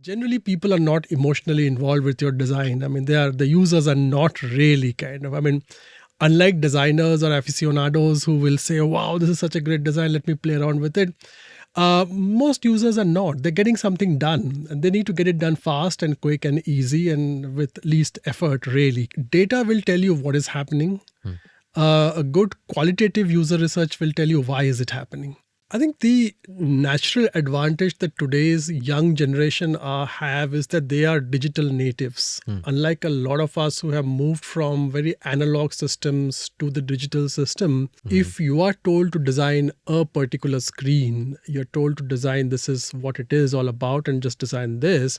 Generally, people are not emotionally involved with your design. I mean, the users are not really unlike designers or aficionados who will say, wow, this is such a great design, let me play around with it. Most users are not. They're getting something done and they need to get it done fast and quick and easy and with least effort, really. Data will tell you what is happening. A good qualitative user research will tell you why is it happening. I think the natural advantage that today's young generation have is that they are digital natives. Unlike a lot of us who have moved from very analog systems to the digital system, if you are told to design a particular screen, you're told to design this is what it is all about and just design this,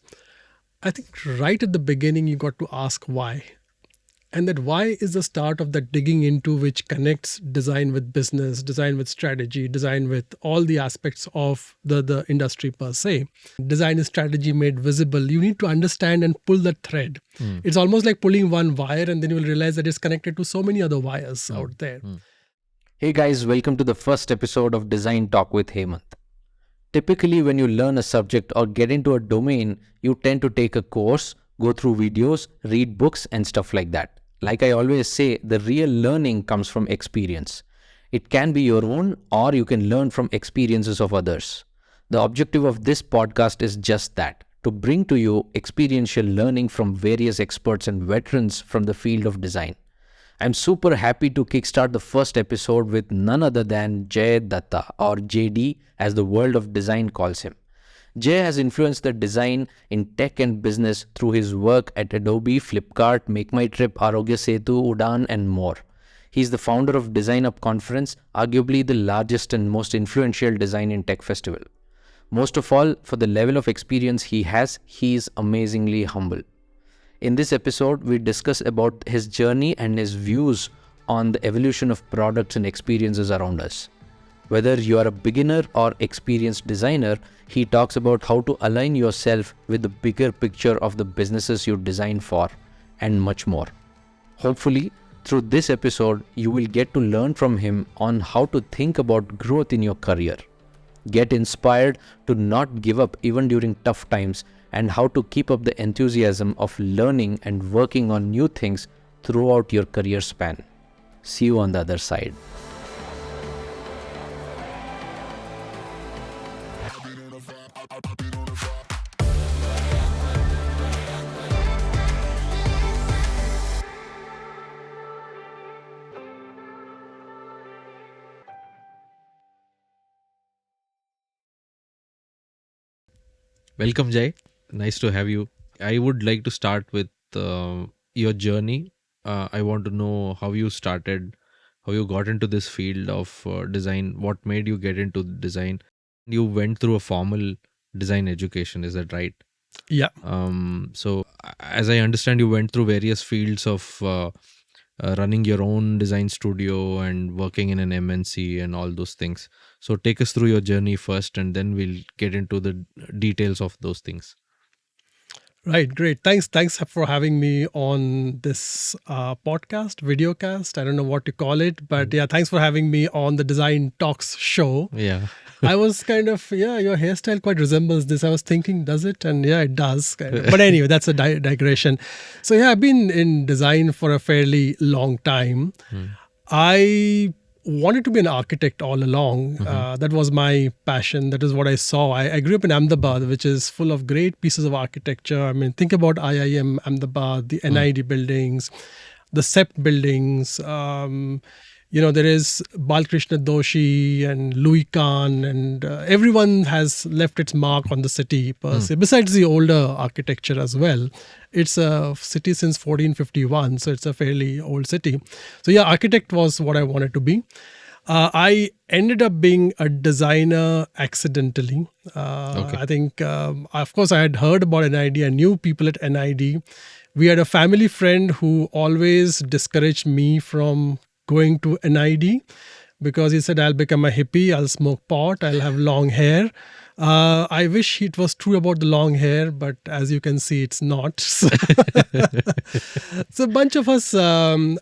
I think right at the beginning you got to ask why. And that why is the start of that digging into which connects design with business, design with strategy, design with all the aspects of the industry per se. Design is strategy made visible. You need to understand and pull that thread. It's almost like pulling one wire and then you will realize that it's connected to so many other wires out there. Hey guys, welcome to the first episode of Design Talk with Hemanth. Typically, when you learn a subject or get into a domain, you tend to take a course, go through videos, read books and stuff like that. Like I always say, the real learning comes from experience. It can be your own or you can learn from experiences of others. The objective of this podcast is just that, to bring to you experiential learning from various experts and veterans from the field of design. I'm super happy to kickstart the first episode with none other than Jay Dutta, or JD as the world of design calls him. Jay has influenced the design in tech and business through his work at Adobe, Flipkart, MakeMyTrip, Arogya Setu, Udaan and more. He's the founder of DesignUp conference, arguably the largest and most influential design in tech festival. Most of all, for the level of experience he has, he is amazingly humble. In this episode, we discuss about his journey and his views on the evolution of products and experiences around us. Whether you are a beginner or experienced designer, he talks about how to align yourself with the bigger picture of the businesses you design for, and much more. Hopefully, through this episode, you will get to learn from him on how to think about growth in your career. Get inspired to not give up even during tough times, and how to keep up the enthusiasm of learning and working on new things throughout your career span. See you on the other side. Welcome, Jay. Nice to have you. I would like to start with your journey. I want to know how you started, how you got into this field of design, what made you get into design. You went through a formal design education, is that right? Yeah. So as I understand, you went through various fields of running your own design studio and working in an MNC and all those things. So take us through your journey first and then we'll get into the details of those things. Right, great. Thanks for having me on this podcast, videocast. I don't know what to call it, but yeah, thanks for having me on the Design Talks show. Yeah. I was kind of, your hairstyle quite resembles this. I was thinking, does it? And yeah, it does. But anyway, that's a digression. So yeah, I've been in design for a fairly long time. I wanted to be an architect all along. That was my passion. That is what I saw. I grew up in Ahmedabad, which is full of great pieces of architecture. I mean, think about IIM Ahmedabad, the NID buildings, the CEPT buildings. There is Balkrishna Doshi and Louis Kahn, and everyone has left its mark on the city per se, besides the older architecture as well. It's a city since 1451, so it's a fairly old city. So yeah, architect was what I wanted to be. I ended up being a designer accidentally. Okay. I think, of course, I had heard about NID. I knew people at NID. We had a family friend who always discouraged me from going to NID because he said, I'll become a hippie, I'll smoke pot, I'll have long hair. I wish it was true about the long hair, but as you can see, it's not. So a bunch of us,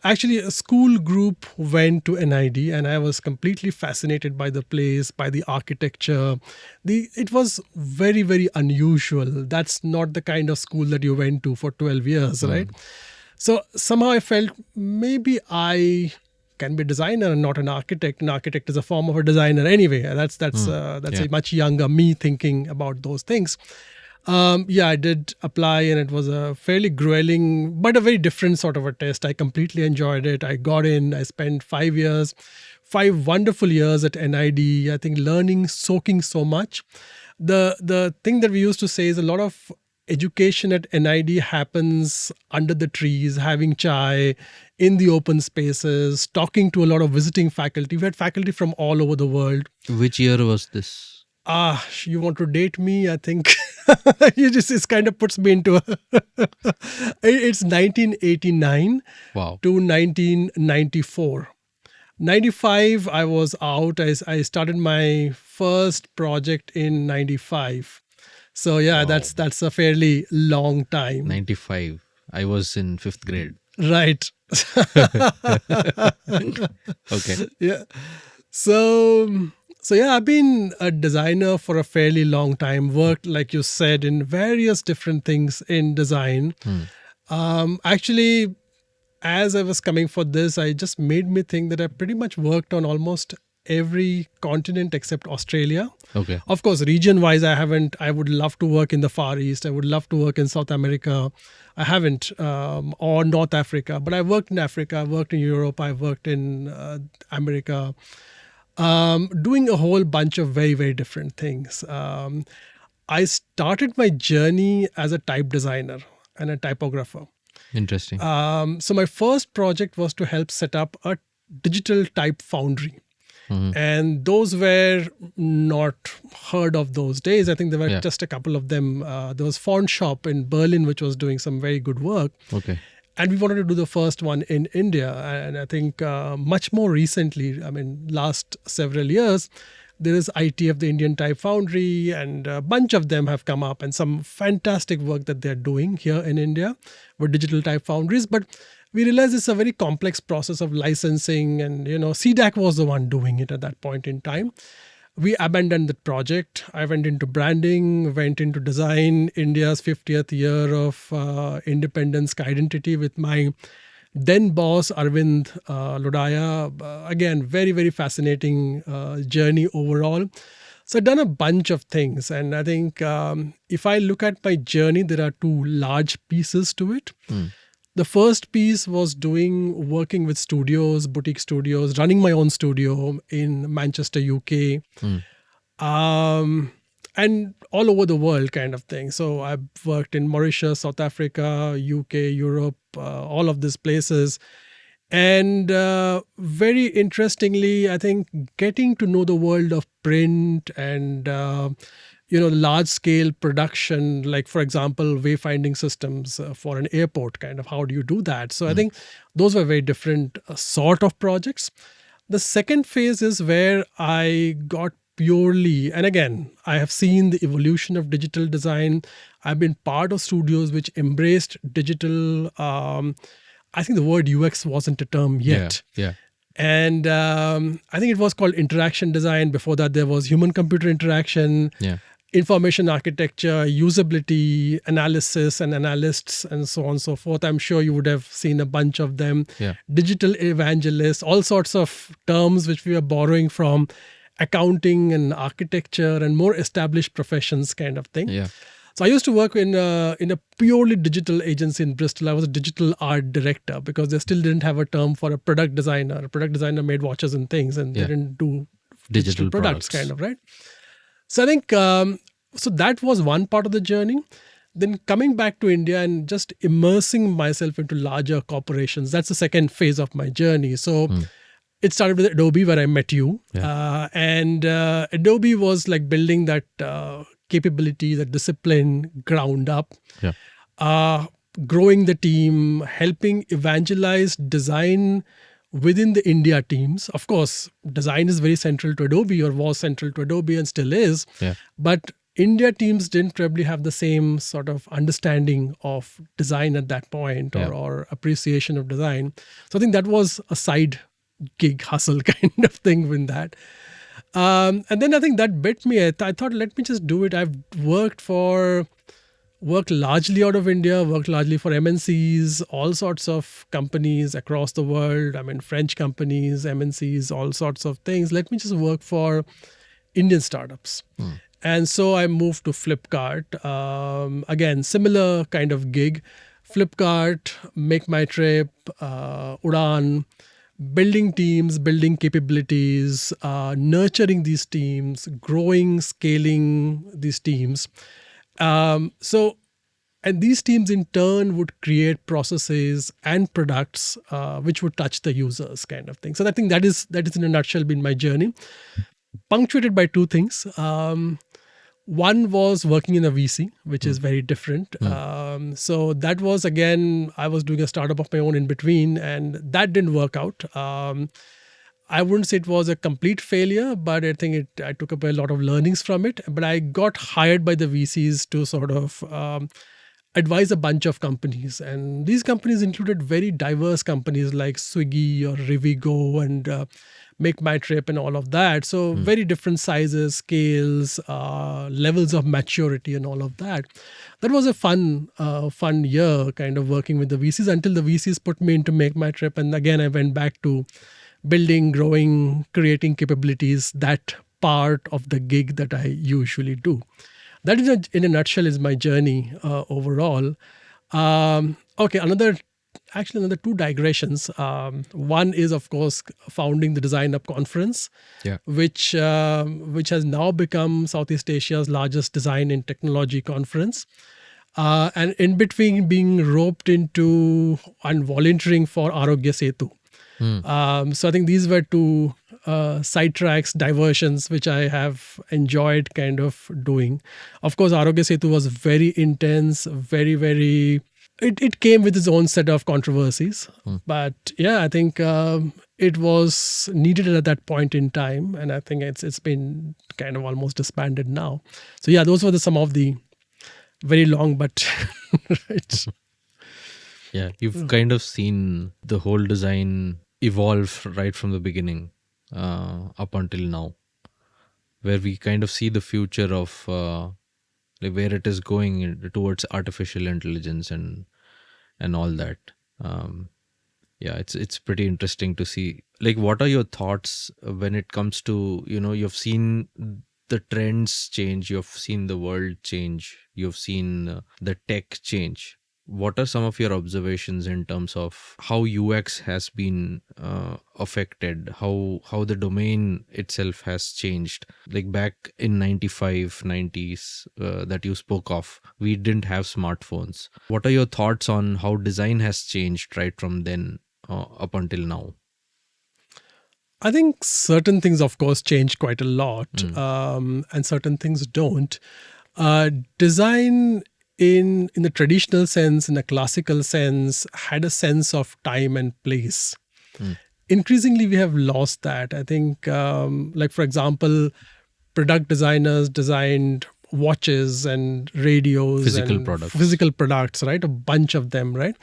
actually, a school group went to NID, and I was completely fascinated by the place, by the architecture. It was very, very unusual. That's not the kind of school that you went to for 12 years, right? So somehow I felt maybe I can be a designer and not an architect. An architect is a form of a designer anyway. That's a much younger me thinking about those things. I did apply, and it was a fairly grueling but a very different sort of a test. I completely enjoyed it. I got in. I spent 5 years, 5 wonderful years at NID. I think learning, soaking so much. The thing that we used to say is a lot of education at NID happens under the trees, having chai, in the open spaces, talking to a lot of visiting faculty. We had faculty from all over the world. Which year was this? You want to date me? I think it kind of puts me into it's 1989 Wow. to 1994. 95, I was out. I started my first project in 95. So yeah, Wow. that's a fairly long time. 95. I was in 5th grade. Right. Okay. Yeah. So yeah, I've been a designer for a fairly long time. Worked, like you said, in various different things in design. Actually, as I was coming for this, I just made me think that I pretty much worked on almost every continent except Australia. Okay. Of course, region-wise, I haven't. I would love to work in the Far East. I would love to work in South America. I haven't, or North Africa. But I worked in Africa. I worked in Europe. I worked in America, doing a whole bunch of very, very different things. I started my journey as a type designer and a typographer. Interesting. So my first project was to help set up a digital type foundry. And those were not heard of those days. I think there were just a couple of them. There was Font Shop in Berlin, which was doing some very good work. Okay. And we wanted to do the first one in India. And I think much more recently, last several years, there is ITF, the Indian Type Foundry, and a bunch of them have come up, and some fantastic work that they're doing here in India with digital type foundries. But we realized it's a very complex process of licensing, and CDAC was the one doing it at that point in time. We abandoned the project. I went into branding, went into design, India's 50th year of independence identity with my then boss, Arvind Lodaya. Again, very, very fascinating journey overall. So I've done a bunch of things. And I think if I look at my journey, there are 2 large pieces to it. The first piece was working with studios, boutique studios, running my own studio in Manchester, UK, and all over the world kind of thing. So I've worked in Mauritius, South Africa, UK, Europe, all of these places. And very interestingly, I think getting to know the world of print and large scale production, like for example, wayfinding systems for an airport, kind of how do you do that? So I think those were very different sort of projects. The second phase is where I got purely, and again, I have seen the evolution of digital design. I've been part of studios which embraced digital. I think the word UX wasn't a term yet. Yeah. And I think it was called interaction design. Before that, there was human-computer interaction, information architecture, usability, analysis, and analysts, and so on and so forth. I'm sure you would have seen a bunch of them. Digital evangelists, all sorts of terms which we are borrowing from accounting and architecture and more established professions kind of thing. So I used to work in a purely digital agency in Bristol. I was a digital art director because they still didn't have a term for a product designer. A product designer made watches and things, and they didn't do digital products kind of, right? So I think, so that was one part of the journey. Then coming back to India and just immersing myself into larger corporations, that's the second phase of my journey. So it started with Adobe, where I met you. And Adobe was like building that capability, that discipline ground up, growing the team, helping evangelize design within the India teams. Of course, design is very central to Adobe, or was central to Adobe and still is. Yeah. But India teams didn't probably have the same sort of understanding of design at that point, or appreciation of design. So I think that was a side gig hustle kind of thing with that. And then I think that bit me. I thought, let me just do it. I've worked largely out of India, worked largely for MNCs, all sorts of companies across the world. I mean, French companies, MNCs, all sorts of things. Let me just work for Indian startups. And so I moved to Flipkart. Again, similar kind of gig. Flipkart, Make My Trip, Udaan, building teams, building capabilities, nurturing these teams, growing, scaling these teams. And these teams in turn would create processes and products which would touch the users, kind of thing. So I think that is in a nutshell been my journey, punctuated by two things. One was working in a VC, which is very different. So that was, again, I was doing a startup of my own in between, and that didn't work out. I wouldn't say it was a complete failure, but I think I took up a lot of learnings from it. But I got hired by the VCs to sort of advise a bunch of companies. And these companies included very diverse companies like Swiggy or Rivigo and Make My Trip and all of that. So very different sizes, scales, levels of maturity and all of that. That was a fun year kind of working with the VCs until the VCs put me into Make My Trip. And again, I went back to building, growing, creating capabilities, that part of the gig that I usually do. That is, in a nutshell, is my journey overall. Okay, another two digressions. One is, of course, founding the DesignUp conference, which has now become Southeast Asia's largest design and technology conference. And in between, being roped into and volunteering for Arogya Setu. So I think these were two sidetracks, diversions, which I have enjoyed kind of doing. Of course, Arogya Setu was very intense, very, very... It came with its own set of controversies. But yeah, I think it was needed at that point in time. And I think it's been kind of almost disbanded now. So yeah, those were some of the very long, but... right. Yeah, you've kind of seen the whole design evolve right from the beginning up until now, where we kind of see the future of where it is going towards artificial intelligence and all that. Yeah, it's pretty interesting to see. Like, what are your thoughts when it comes to, you've seen the trends change, you've seen the world change, you've seen the tech change. What are some of your observations in terms of how UX has been affected, how the domain itself has changed? Like back in 95, 90s that you spoke of, we didn't have smartphones. What are your thoughts on how design has changed right from then up until now? I think certain things, of course, change quite a lot, and certain things don't. Design in the traditional sense, in the classical sense, had a sense of time and place. Increasingly, we have lost that. I think, like, for example, product designers designed watches and radios, physical products, right? A bunch of them, right?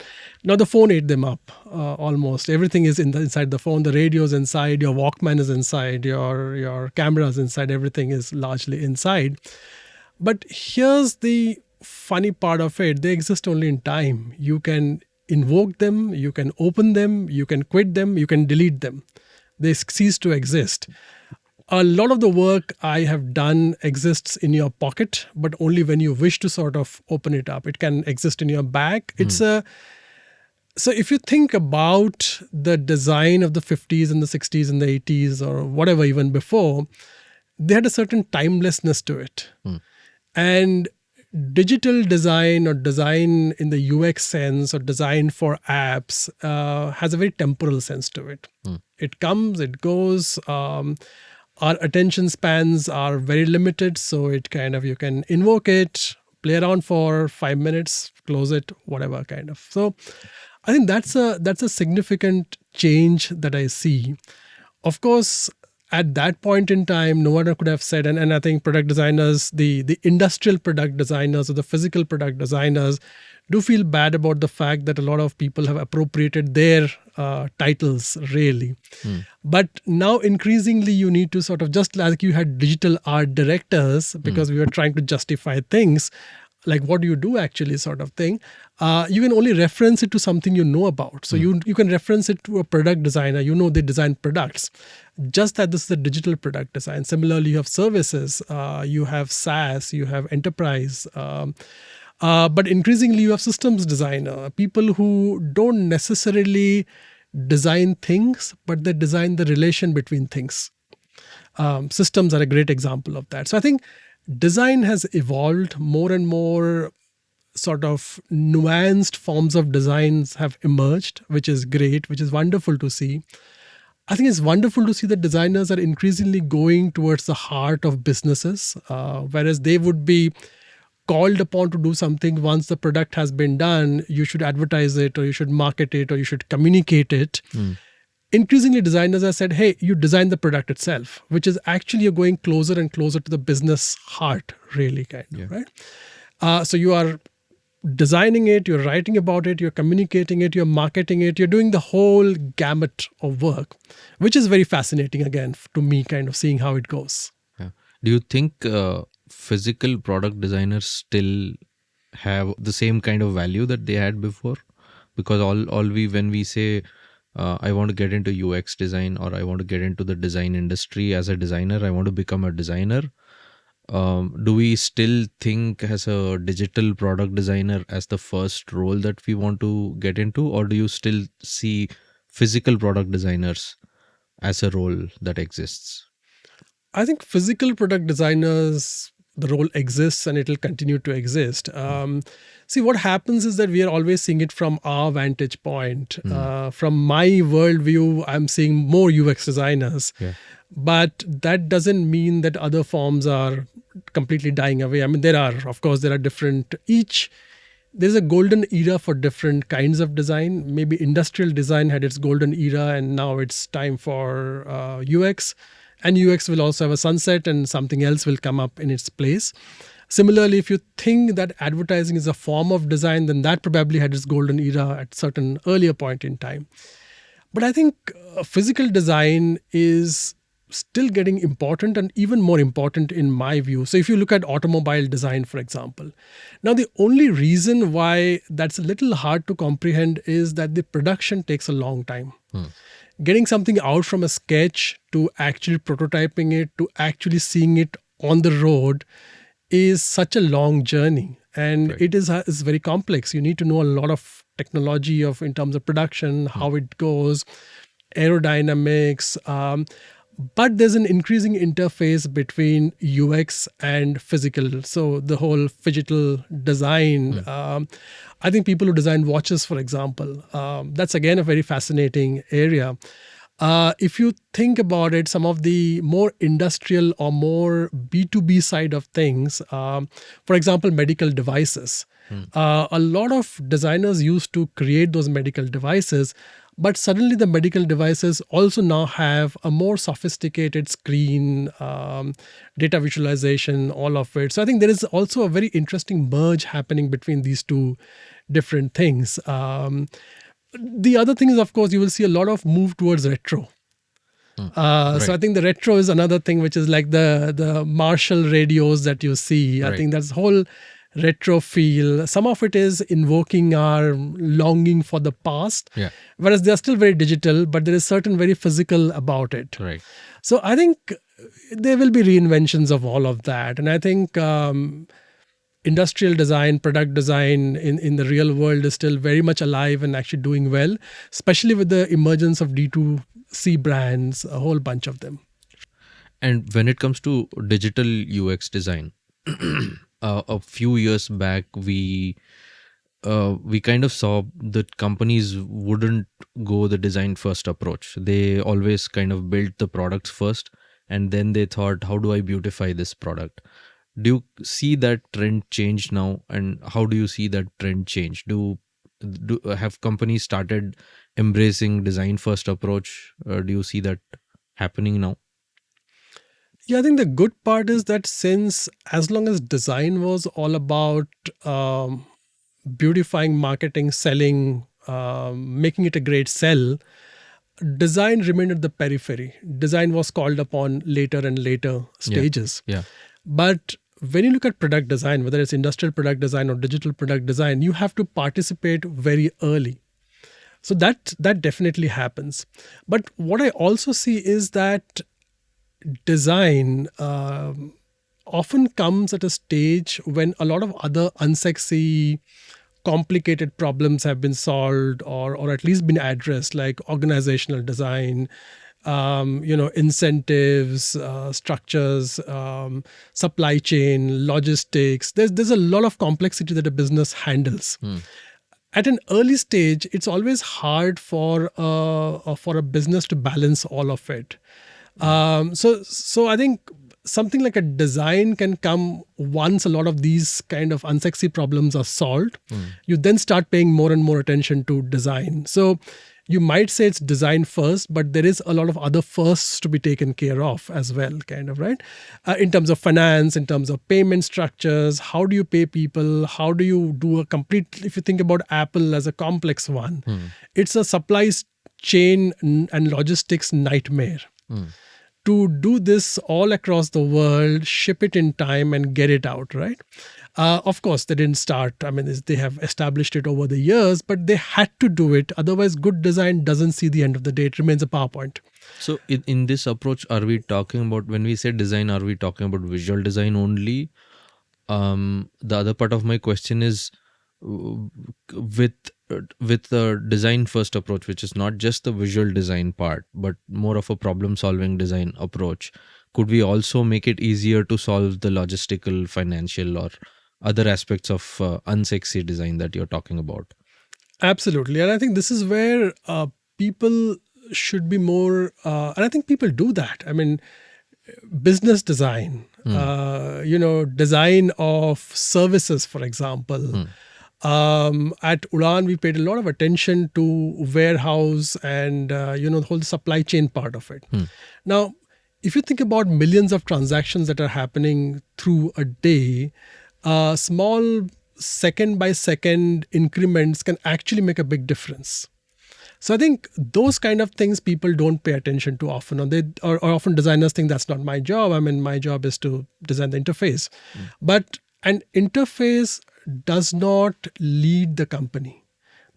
Now the phone ate them up. Almost everything is inside the phone. The radio's inside, your Walkman is inside, your camera's inside. Everything is largely inside. But here's the funny part of it: they exist only in time. You can invoke them, you can open them, you can quit them, you can delete them. They cease to exist. A lot of the work I have done exists in your pocket, but only when you wish to sort of open it up. It can exist in your bag. So if you think about the design of the 50s and the 60s and the 80s or whatever, even before, they had a certain timelessness to it. And digital design, or design in the UX sense, or design for apps, has a very temporal sense to it. It comes, it goes. Our attention spans are very limited, so it kind of, you can invoke it, play around for 5 minutes, close it, whatever kind of. So I think that's a significant change that I see. Of course, at that point in time, no one could have said, and I think product designers, the industrial product designers or the physical product designers, do feel bad about the fact that a lot of people have appropriated their titles, really. But now increasingly you need to sort of, just like you had digital art directors, because we were trying to justify things, like what do you do actually sort of thing, you can only reference it to something you know about. So you can reference it to a product designer, they design products. Just that this is a digital product design. Similarly, you have services, you have SaaS, you have enterprise. But increasingly, you have systems designer, people who don't necessarily design things, but they design the relation between things. Systems are a great example of that. So I think design has evolved. More and more sort of nuanced forms of designs have emerged, which is great, which is wonderful to see. I think it's wonderful to see that designers are increasingly going towards the heart of businesses, whereas they would be called upon to do something once the product has been done. You should advertise it, or you should market it, or you should communicate it. Increasingly, designers have said, hey, you design the product itself, which is actually you're going closer and closer to the business heart, really, kind of, right? So you are designing it, you're writing about it, you're communicating it, you're marketing it, you're doing the whole gamut of work, which is very fascinating, again, to me, kind of seeing how it goes. Yeah. Do you think physical product designers still have the same kind of value that they had before? Because when we say I want to get into UX design, or I want to get into the design industry as a designer, I want to become a designer, do we still think as a digital product designer as the first role that we want to get into, or do you still see physical product designers as a role that exists? I think physical product designers, the role exists and it will continue to exist. See, what happens is that we are always seeing it from our vantage point. From my worldview, I'm seeing more UX designers. But that doesn't mean that other forms are completely dying away. I mean, there are different, there's a golden era for different kinds of design. Maybe industrial design had its golden era and now it's time for UX. And UX will also have a sunset and something else will come up in its place. Similarly, if you think that advertising is a form of design, then that probably had its golden era at certain earlier point in time. But I think physical design is still getting important, and even more important in my view. So if you look at automobile design, for example, now the only reason why that's a little hard to comprehend is that the production takes a long time. Getting something out from a sketch to actually prototyping it to actually seeing it on the road is such a long journey, and it is very complex. You need to know a lot of technology in terms of production, how it goes, aerodynamics. But there's an increasing interface between UX and physical. So the whole phygital design. I think people who design watches, for example, that's again a very fascinating area. If you think about it, some of the more industrial or more B2B side of things, for example, medical devices. A lot of designers used to create those medical devices, but suddenly the medical devices also now have a more sophisticated screen, data visualization, all of it. So I think there is also a very interesting merge happening between these two different things. The other thing is, of course, you will see a lot of move towards retro. So I think the retro is another thing, which is like the Marshall radios that you see. I think that's whole retro feel. Some of it is invoking our longing for the past, whereas they're still very digital, but there is certain very physical about it. So I think there will be reinventions of all of that. And I think industrial design, product design in the real world is still very much alive and actually doing well, especially with the emergence of D2C brands, a whole bunch of them. And when it comes to digital UX design, a few years back, we kind of saw that companies wouldn't go the design first approach. They always kind of built the products first, and then they thought, how do I beautify this product? Do you see that trend change now, and how do you see that trend change? Do Have companies started embracing design first approach? Do you see that happening now? Yeah, I think the good part is that since as long as design was all about beautifying, marketing, selling, making it a great sell, design remained at the periphery. Design was called upon later and later stages. Yeah. But when you look at product design, whether it's industrial product design or digital product design, you have to participate very early. So that definitely happens. But what I also see is that design often comes at a stage when a lot of other unsexy, complicated problems have been solved or at least been addressed, like organizational design, incentives, structures, supply chain, logistics. There's a lot of complexity that a business handles. At an early stage, it's always hard for a business to balance all of it. So I think something like a design can come once a lot of these kind of unsexy problems are solved. You then start paying more and more attention to design. So you might say it's design first, but there is a lot of other firsts to be taken care of as well, kind of, right? In terms of finance, in terms of payment structures, how do you pay people? How do you do a complete, if you think about Apple as a complex one, it's a supply chain and logistics nightmare. To do this all across the world, ship it in time and get it out, right? Of course, they didn't start. I mean, they have established it over the years, but they had to do it. Otherwise, good design doesn't see the end of the day. It remains a PowerPoint. So in this approach, are we talking about, when we say design, are we talking about visual design only? The other part of my question is with the design first approach, which is not just the visual design part, but more of a problem solving design approach, could we also make it easier to solve the logistical, financial, or other aspects of unsexy design that you're talking about? Absolutely. And I think this is where people should be more, and I think people do that. I mean, business design, design of services, for example. At Udan, we paid a lot of attention to warehouse and, the whole supply chain part of it. Now, if you think about millions of transactions that are happening through a day, small second by second increments can actually make a big difference. So I think those kind of things people don't pay attention to often, or often designers think that's not my job. I mean, my job is to design the interface. But an interface does not lead the company.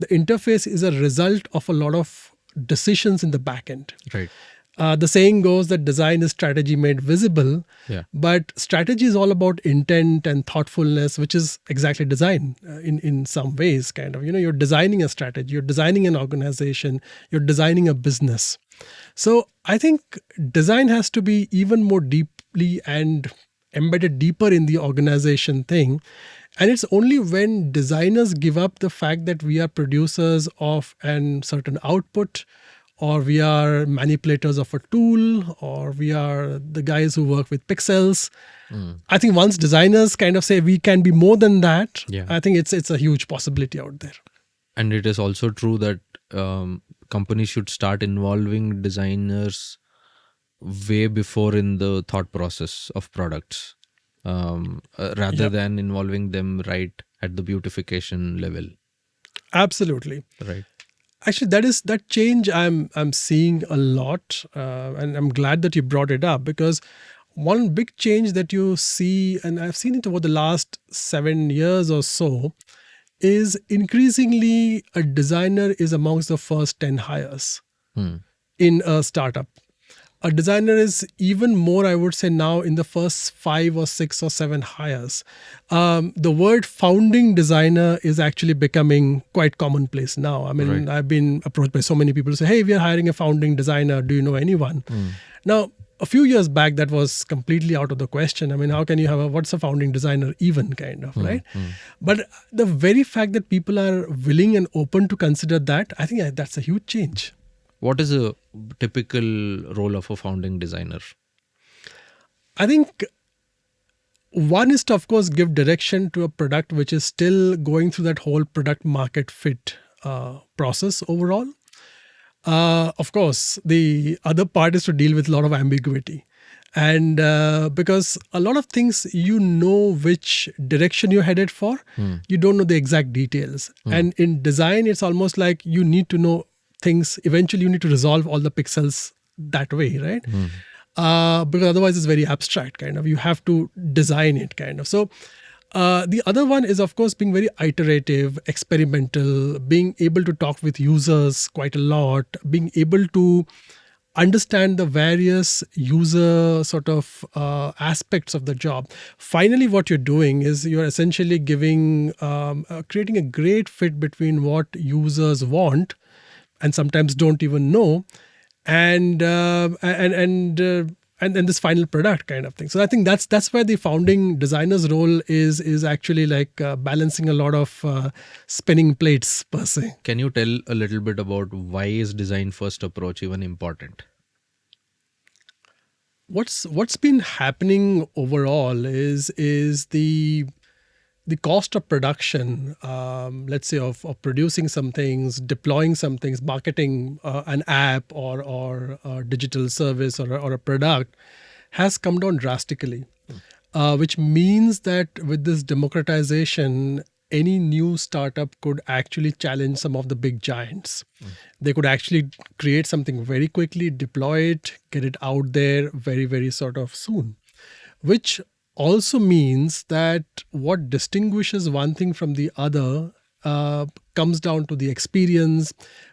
The interface is a result of a lot of decisions in the back end. Right. The saying goes that design is strategy made visible, but strategy is all about intent and thoughtfulness, which is exactly design in some ways, kind of. You're designing a strategy, you're designing an organization, you're designing a business. So I think design has to be even more deeply and embedded deeper in the organization thing. And it's only when designers give up the fact that we are producers of a certain output, or we are manipulators of a tool, or we are the guys who work with pixels. I think once designers kind of say we can be more than that, I think it's a huge possibility out there. And it is also true that companies should start involving designers way before in the thought process of products, rather than involving them right at the beautification level. Absolutely. Right. Actually, that change I'm seeing a lot, and I'm glad that you brought it up, because one big change that you see, and I've seen it over the last 7 years or so, is increasingly a designer is amongst the first 10 hires in a startup. A designer is even more, I would say now, in the first 5 or 6 or 7 hires. The word founding designer is actually becoming quite commonplace now. I mean, I've been approached by so many people who say, hey, we are hiring a founding designer. Do you know anyone? Now, a few years back, that was completely out of the question. I mean, how can you have what's a founding designer even, kind of, right? But the very fact that people are willing and open to consider that, I think that's a huge change. What is a typical role of a founding designer? I think One is to, of course, give direction to a product which is still going through that whole product market fit process overall. Of course, the other part is to deal with a lot of ambiguity. And because a lot of things, you know which direction you're headed for, you don't know the exact details. And in design, it's almost like you need to know things. Eventually, you need to resolve all the pixels that way, right? Because otherwise, it's very abstract, kind of. You have to design it, kind of. So the other one is, of course, being very iterative, experimental, being able to talk with users quite a lot, being able to understand the various user sort of aspects of the job. Finally, what you're doing is you're essentially giving, creating a great fit between what users want and sometimes don't even know, and this final product kind of thing. So I think that's where the founding designer's role is actually like balancing a lot of spinning plates per se. Can you tell a little bit about why is design first approach even important? What's been happening overall is the cost of production, let's say of producing some things, deploying some things, marketing an app or a digital service or a product has come down drastically, which means that with this democratization, any new startup could actually challenge some of the big giants. They could actually create something very quickly, deploy it, get it out there very, very sort of soon, which also means that what distinguishes one thing from the other comes down to the experience,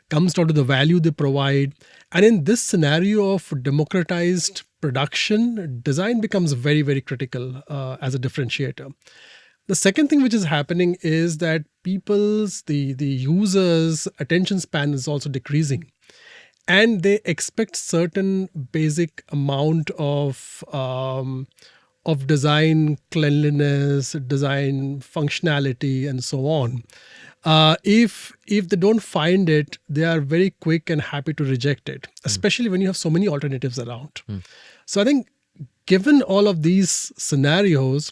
comes down to the value they provide. And in this scenario of democratized production, design becomes very, very critical as a differentiator. The second thing which is happening is that the users' attention span is also decreasing. And they expect certain basic amount of design cleanliness, design functionality, and so on. If they don't find it, they are very quick and happy to reject it, especially when you have so many alternatives around. So I think given all of these scenarios,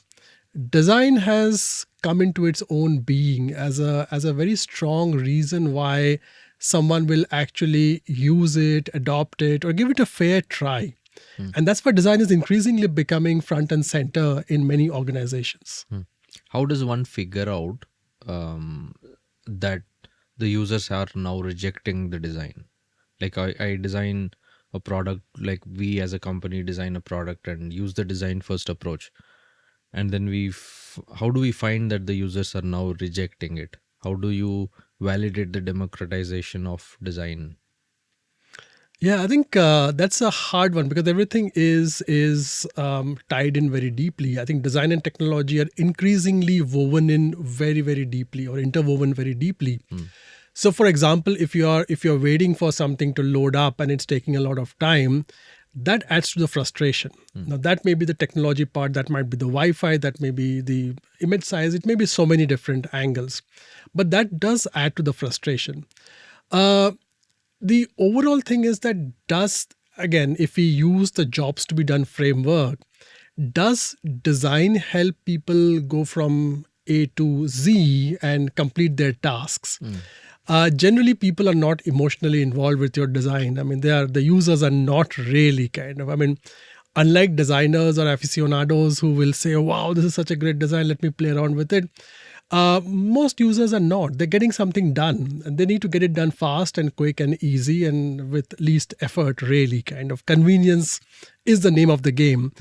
design has come into its own being as a very strong reason why someone will actually use it, adopt it, or give it a fair try. And that's why design is increasingly becoming front and center in many organizations. How does one figure out that the users are now rejecting the design? Like I design a product, like we as a company design a product and use the design first approach. And then how do we find that the users are now rejecting it? How do you validate the democratization of design? Yeah, I think that's a hard one because everything is tied in very deeply. I think design and technology are increasingly woven in very, very deeply or interwoven very deeply. So, for example, if you're waiting for something to load up and it's taking a lot of time, that adds to the frustration. Now, that may be the technology part, that might be the Wi-Fi, that may be the image size, it may be so many different angles. But that does add to the frustration. The overall thing is that again, if we use the jobs to be done framework, does design help people go from A to Z and complete their tasks? Generally, people are not emotionally involved with your design. I mean, the users are not really kind of. I mean, unlike designers or aficionados who will say, wow, this is such a great design, let me play around with it. Most users are not. They're getting something done. And they need to get it done fast and quick and easy and with least effort, really. Kind of convenience is the name of the game.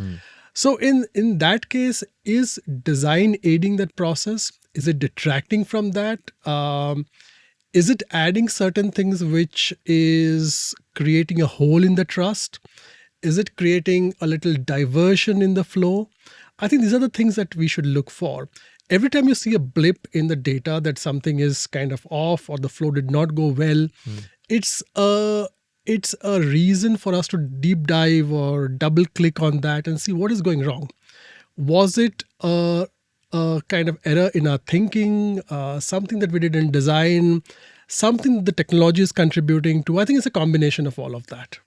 So in that case, is design aiding that process? Is it detracting from that? Is it adding certain things which is creating a hole in the trust? Is it creating a little diversion in the flow? I think these are the things that we should look for. Every time you see a blip in the data that something is kind of off or the flow did not go well, it's a reason for us to deep dive or double click on that and see what is going wrong. Was it a kind of error in our thinking, something that we did in design, something that the technology is contributing to? I think it's a combination of all of that.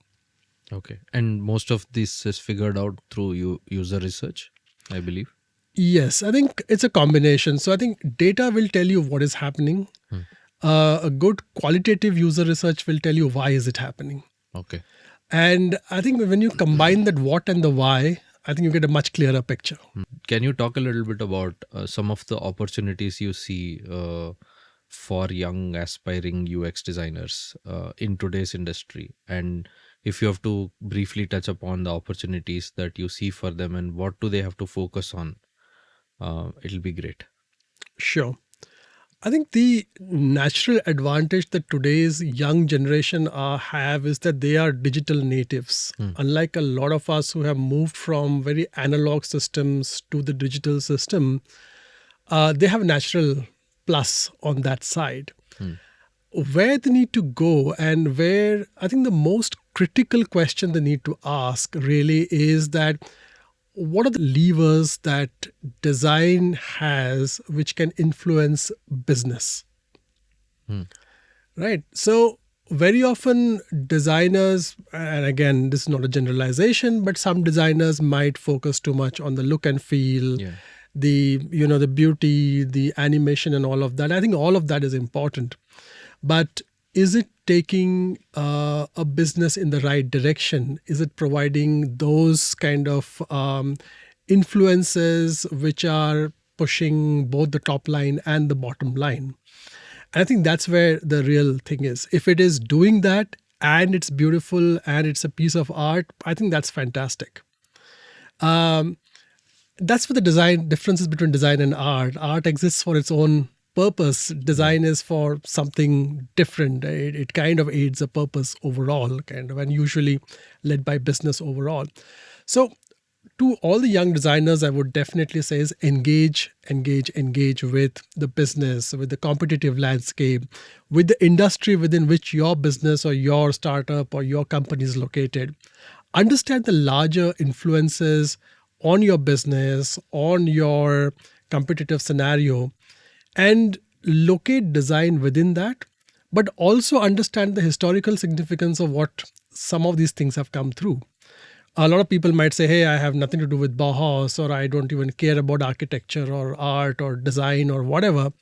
Okay. And most of this is figured out through user research, I believe. Yes, I think it's a combination. So I think data will tell you what is happening. Hmm. A good qualitative user research will tell you why is it happening. Okay. And I think when you combine that what and the why, I think you get a much clearer picture. Can you talk a little bit about some of the opportunities you see for young aspiring UX designers in today's industry? And if you have to briefly touch upon the opportunities that you see for them and what do they have to focus on, it'll be great. Sure. I think the natural advantage that today's young generation have is that they are digital natives. Unlike a lot of us who have moved from very analog systems to the digital system, they have natural plus on that side. Where they need to go and where I think the most critical question they need to ask really is that what are the levers that design has which can influence business? Right. So, very often designers, and again, this is not a generalization, but some designers might focus too much on the look and feel, Yeah. the beauty, the animation, and all of that. I think all of that is important. But is it taking a business in the right direction? Is it providing those kind of influences which are pushing both the top line and the bottom line? And I think that's where the real thing is. If it is doing that and it's beautiful and it's a piece of art, I think that's fantastic. That's where the design differences between design and art. Art exists for its own purpose. Design is for something different. It kind of aids a purpose overall, kind of, and usually led by business overall. So, to all the young designers, I would definitely say is engage with the business, with the competitive landscape, with the industry within which your business or your startup or your company is located. Understand the larger influences on your business, on your competitive scenario, and locate design within that, but also understand the historical significance of what some of these things have come through. A lot of people might say, hey, I have nothing to do with Bauhaus, or I don't even care about architecture or art or design or whatever.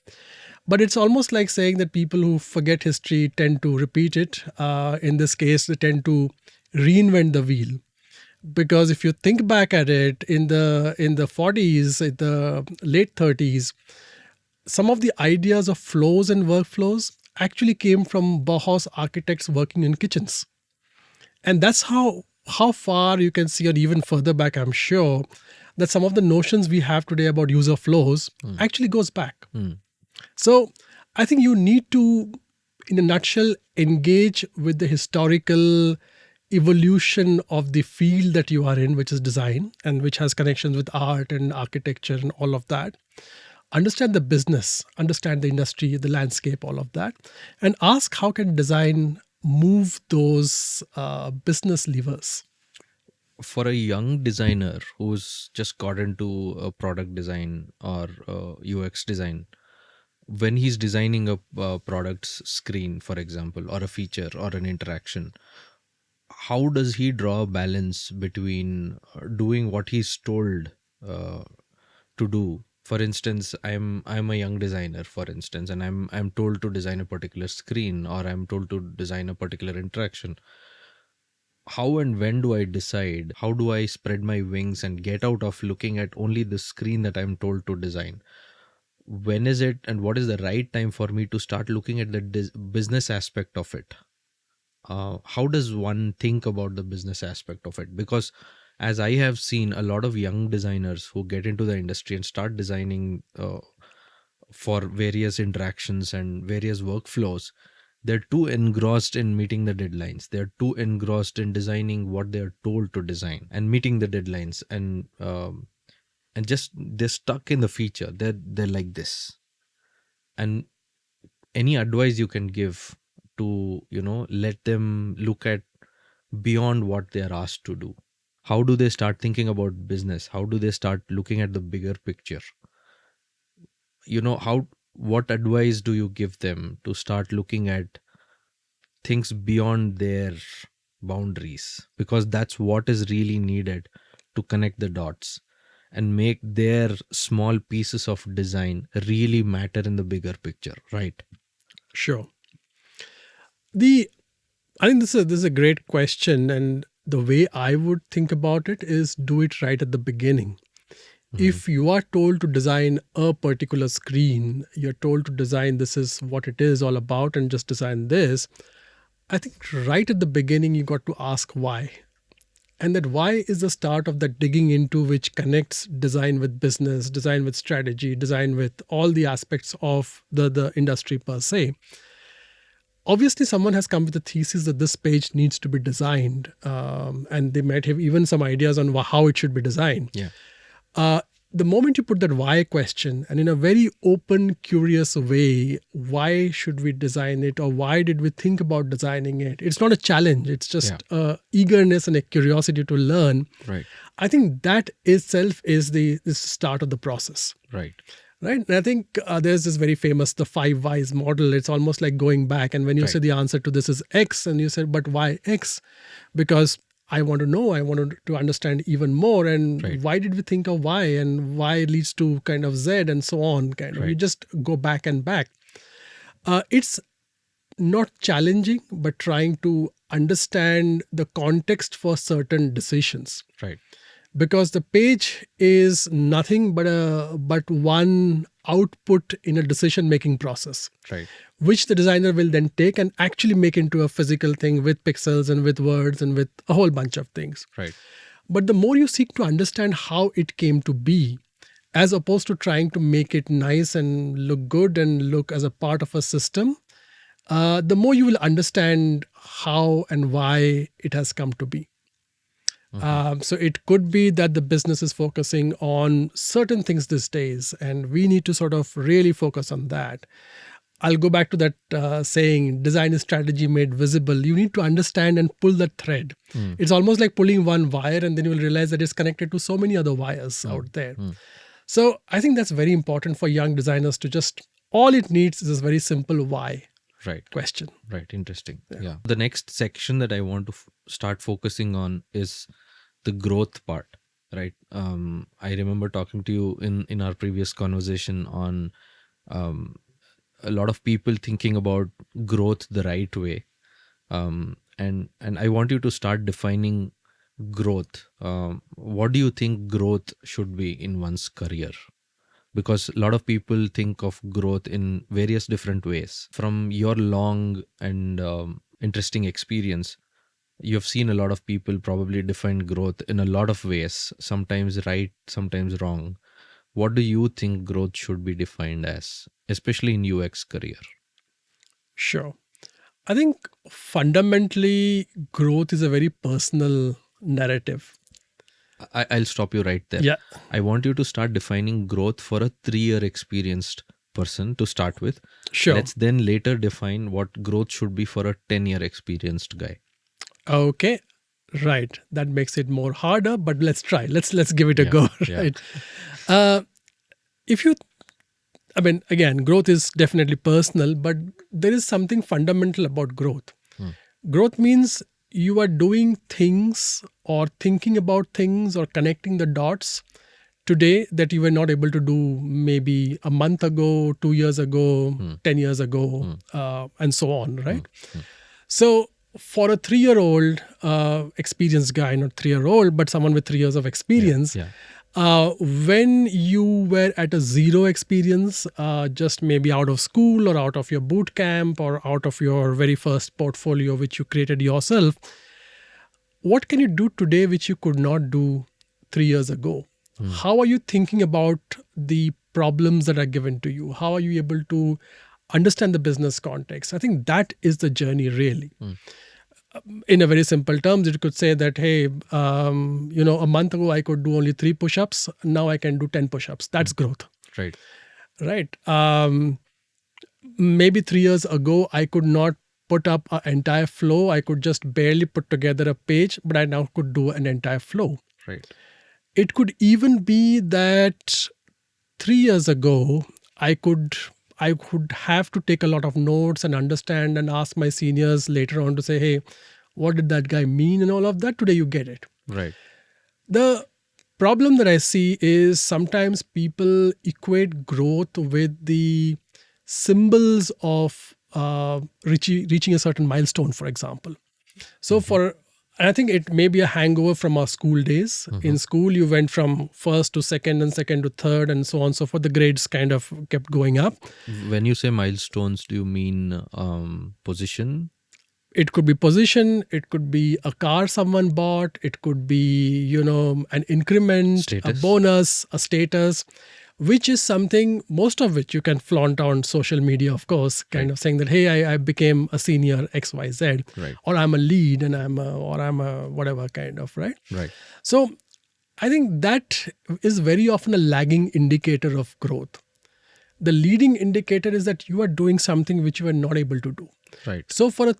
But it's almost like saying that people who forget history tend to repeat it. In this case, they tend to reinvent the wheel. Because if you think back at it, in the 40s, in the late 30s, some of the ideas of flows and workflows actually came from Bauhaus architects working in kitchens. And that's how far you can see, or even further back, I'm sure, that some of the notions we have today about user flows actually goes back. So I think you need to, in a nutshell, engage with the historical evolution of the field that you are in, which is design, and which has connections with art and architecture and all of that. Understand the business, understand the industry, the landscape, all of that, and ask how can design move those business levers. For a young designer who's just got into a product design or UX design, when he's designing a product's screen, for example, or a feature or an interaction, how does he draw a balance between doing what he's told to do? For instance, I'm a young designer, for instance, and I'm told to design a particular screen, or I'm told to design a particular interaction. How and when do I decide? How do I spread my wings and get out of looking at only the screen that I'm told to design? When is it, and what is the right time for me to start looking at the business aspect of it? How does one think about the business aspect of it? Because as I have seen a lot of young designers who get into the industry and start designing for various interactions and various workflows, they're too engrossed in meeting the deadlines. They're too engrossed in designing what they're told to design and meeting the deadlines, and just they're stuck in the feature. They're like this. And any advice you can give to let them look at beyond what they are asked to do? How do they start thinking about business? How do they start looking at the bigger picture? How, what advice do you give them to start looking at things beyond their boundaries? Because that's what is really needed to connect the dots. and make their small pieces of design really matter in the bigger picture, right? Sure. I think this is a great question, and the way I would think about it is do it right at the beginning. If you are told to design a particular screen, you're told to design this is what it is all about and just design this. I think right at the beginning you got to ask why. And that why is the start of that digging into which connects design with business, design with strategy, design with all the aspects of the industry per se. Obviously, someone has come with a thesis that this page needs to be designed, and they might have even some ideas on how it should be designed. Yeah. The moment you put that why question, and in a very open, curious way, why should we design it, or why did we think about designing it? It's not a challenge. It's just eagerness and a curiosity to learn. Right. I think that itself is the start of the process. Right. Right. And I think there's this very famous, the 5 whys model. It's almost like going back. And when you say the answer to this is X, and you said, but why X? Because I want to know, I wanted to understand even more. And why did we think of Y, and Y leads to kind of Z, and so on. Kind of, you just go back and back. It's not challenging, but trying to understand the context for certain decisions. Right. Because the page is nothing but one output in a decision-making process, Right. which the designer will then take and actually make into a physical thing with pixels and with words and with a whole bunch of things. Right. But the more you seek to understand how it came to be, as opposed to trying to make it nice and look good and look as a part of a system, the more you will understand how and why it has come to be. So it could be that the business is focusing on certain things these days, and we need to sort of really focus on that. I'll go back to that saying, design is strategy made visible. You need to understand and pull that thread. It's almost like pulling one wire, and then you will realize that it's connected to so many other wires out there. So I think that's very important for young designers to just, all it needs is this very simple why question. Right. Interesting. Yeah. The next section that I want to start focusing on is the growth part. Right. I remember talking to you in our previous conversation on a lot of people thinking about growth the right way. And I want you to start defining growth. What do you think growth should be in one's career? Because a lot of people think of growth in various different ways. From your long and interesting experience, you've seen a lot of people probably define growth in a lot of ways, sometimes right, sometimes wrong. What do you think growth should be defined as, especially in UX career? Sure. I think fundamentally growth is a very personal narrative. I'll stop you right there. Yeah. I want you to start defining growth for a 3-year experienced person to start with. Sure. Let's then later define what growth should be for a 10-year experienced guy. Okay. Right. That makes it more harder, but let's try. Let's give it a go. Right. Again, growth is definitely personal, but there is something fundamental about growth. Growth means you are doing things or thinking about things or connecting the dots today that you were not able to do maybe a month ago, 2 years ago, 10 years ago, and so on, right? So for a 3-year-old experienced guy, not 3-year-old, but someone with 3 years of experience, when you were at a zero experience, just maybe out of school or out of your boot camp or out of your very first portfolio which you created yourself, what can you do today which you could not do 3 years ago? How are you thinking about the problems that are given to you? How are you able to understand the business context? I think that is the journey really. In a very simple terms, you could say that, hey, a month ago I could do only 3 push-ups. Now I can do 10 push-ups. That's growth. Right. Right. Maybe 3 years ago, I could not put up an entire flow. I could just barely put together a page, but I now could do an entire flow. Right. It could even be that 3 years ago, I could have to take a lot of notes and understand and ask my seniors later on to say, hey, what did that guy mean and all of that? Today you get it. Right. The problem that I see is sometimes people equate growth with the symbols of reaching a certain milestone, for example. So and I think it may be a hangover from our school days. In school, you went from first to second and second to third and so on and so forth. The grades kind of kept going up. When you say milestones, do you mean position? It could be position, it could be a car someone bought, it could be, an increment, Status. a bonus, a status, which is something, most of which you can flaunt on social media, of course, kind of saying that, hey, I became a senior XYZ, Right. or I'm a lead and I'm a whatever kind of, right? Right. So I think that is very often a lagging indicator of growth. The leading indicator is that you are doing something which you were not able to do. Right. So for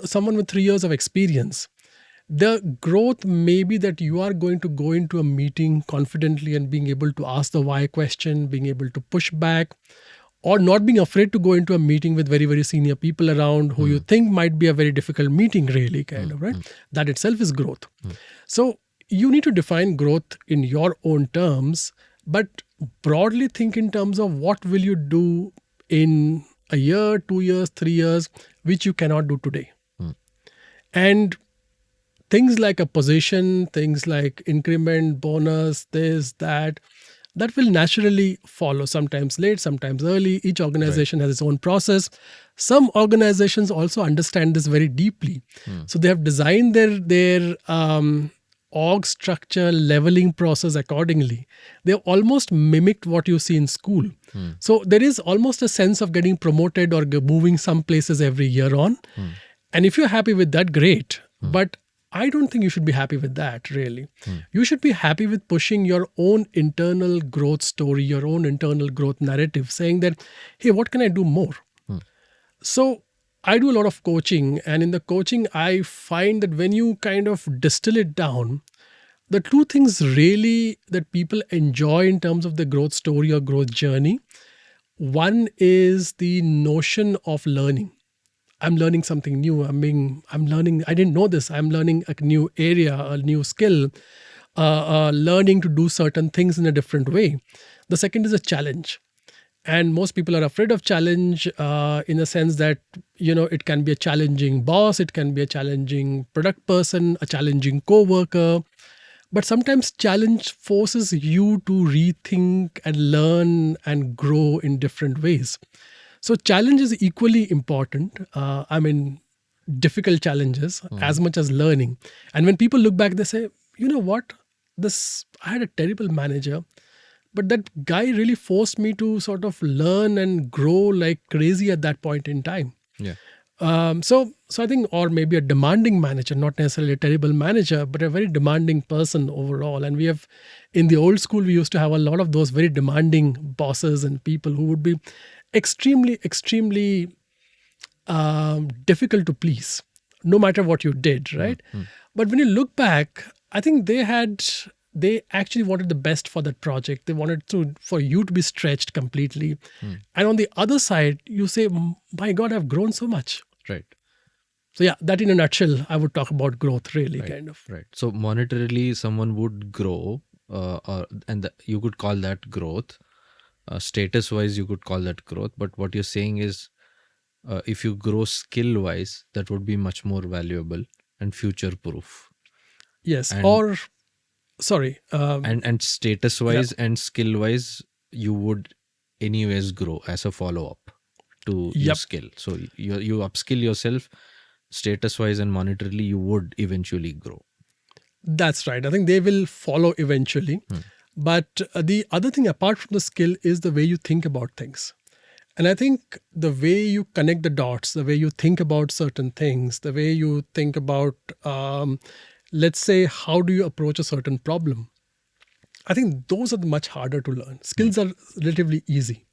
someone with 3 years of experience, the growth may be that you are going to go into a meeting confidently and being able to ask the why question, being able to push back, or not being afraid to go into a meeting with very, very senior people around who you think might be a very difficult meeting, really, kind of, right? That itself is growth. So you need to define growth in your own terms, but broadly think in terms of what will you do in a year, 2 years, 3 years, which you cannot do today. And things like a position, things like increment, bonus, this, that will naturally follow, sometimes late, sometimes early. Each organization has its own process. Some organizations also understand this very deeply. So they have designed their org structure, leveling process accordingly. They have almost mimicked what you see in school. So there is almost a sense of getting promoted or moving some places every year on. And if you're happy with that, great. But I don't think you should be happy with that, really. You should be happy with pushing your own internal growth story, your own internal growth narrative, saying that, hey, what can I do more? So I do a lot of coaching, and in the coaching, I find that when you kind of distill it down, the two things really that people enjoy in terms of the growth story or growth journey, one is the notion of learning. I'm learning something new. I'm learning, I didn't know this. I'm learning a new area, a new skill, learning to do certain things in a different way. The second is a challenge. And most people are afraid of challenge in the sense that, it can be a challenging boss, it can be a challenging product person, a challenging co-worker. But sometimes challenge forces you to rethink and learn and grow in different ways. So challenge is equally important. Difficult challenges as much as learning. And when people look back, they say, you know what? I had a terrible manager, but that guy really forced me to sort of learn and grow like crazy at that point in time. Yeah. So I think, or maybe a demanding manager, not necessarily a terrible manager, but a very demanding person overall. And we have, in the old school, we used to have a lot of those very demanding bosses and people who would be extremely, extremely difficult to please, no matter what you did, right? But when you look back, I think they actually wanted the best for that project. They wanted for you to be stretched completely. And on the other side, you say, my God, I've grown so much. Right. So yeah, that in a nutshell, I would talk about growth, really, Right. kind of. Right. So monetarily, someone would grow, you could call that growth. Status-wise, you could call that growth. But what you're saying is, if you grow skill-wise, that would be much more valuable and future-proof. Yes. And- And status-wise and skill-wise, you would anyways grow as a follow-up to your skill. So you upskill yourself, status-wise and monetarily, you would eventually grow. That's right. I think they will follow eventually. But the other thing apart from the skill is the way you think about things. And I think the way you connect the dots, the way you think about certain things, the way you think about, let's say, how do you approach a certain problem? I think those are much harder to learn. Skills are relatively easy.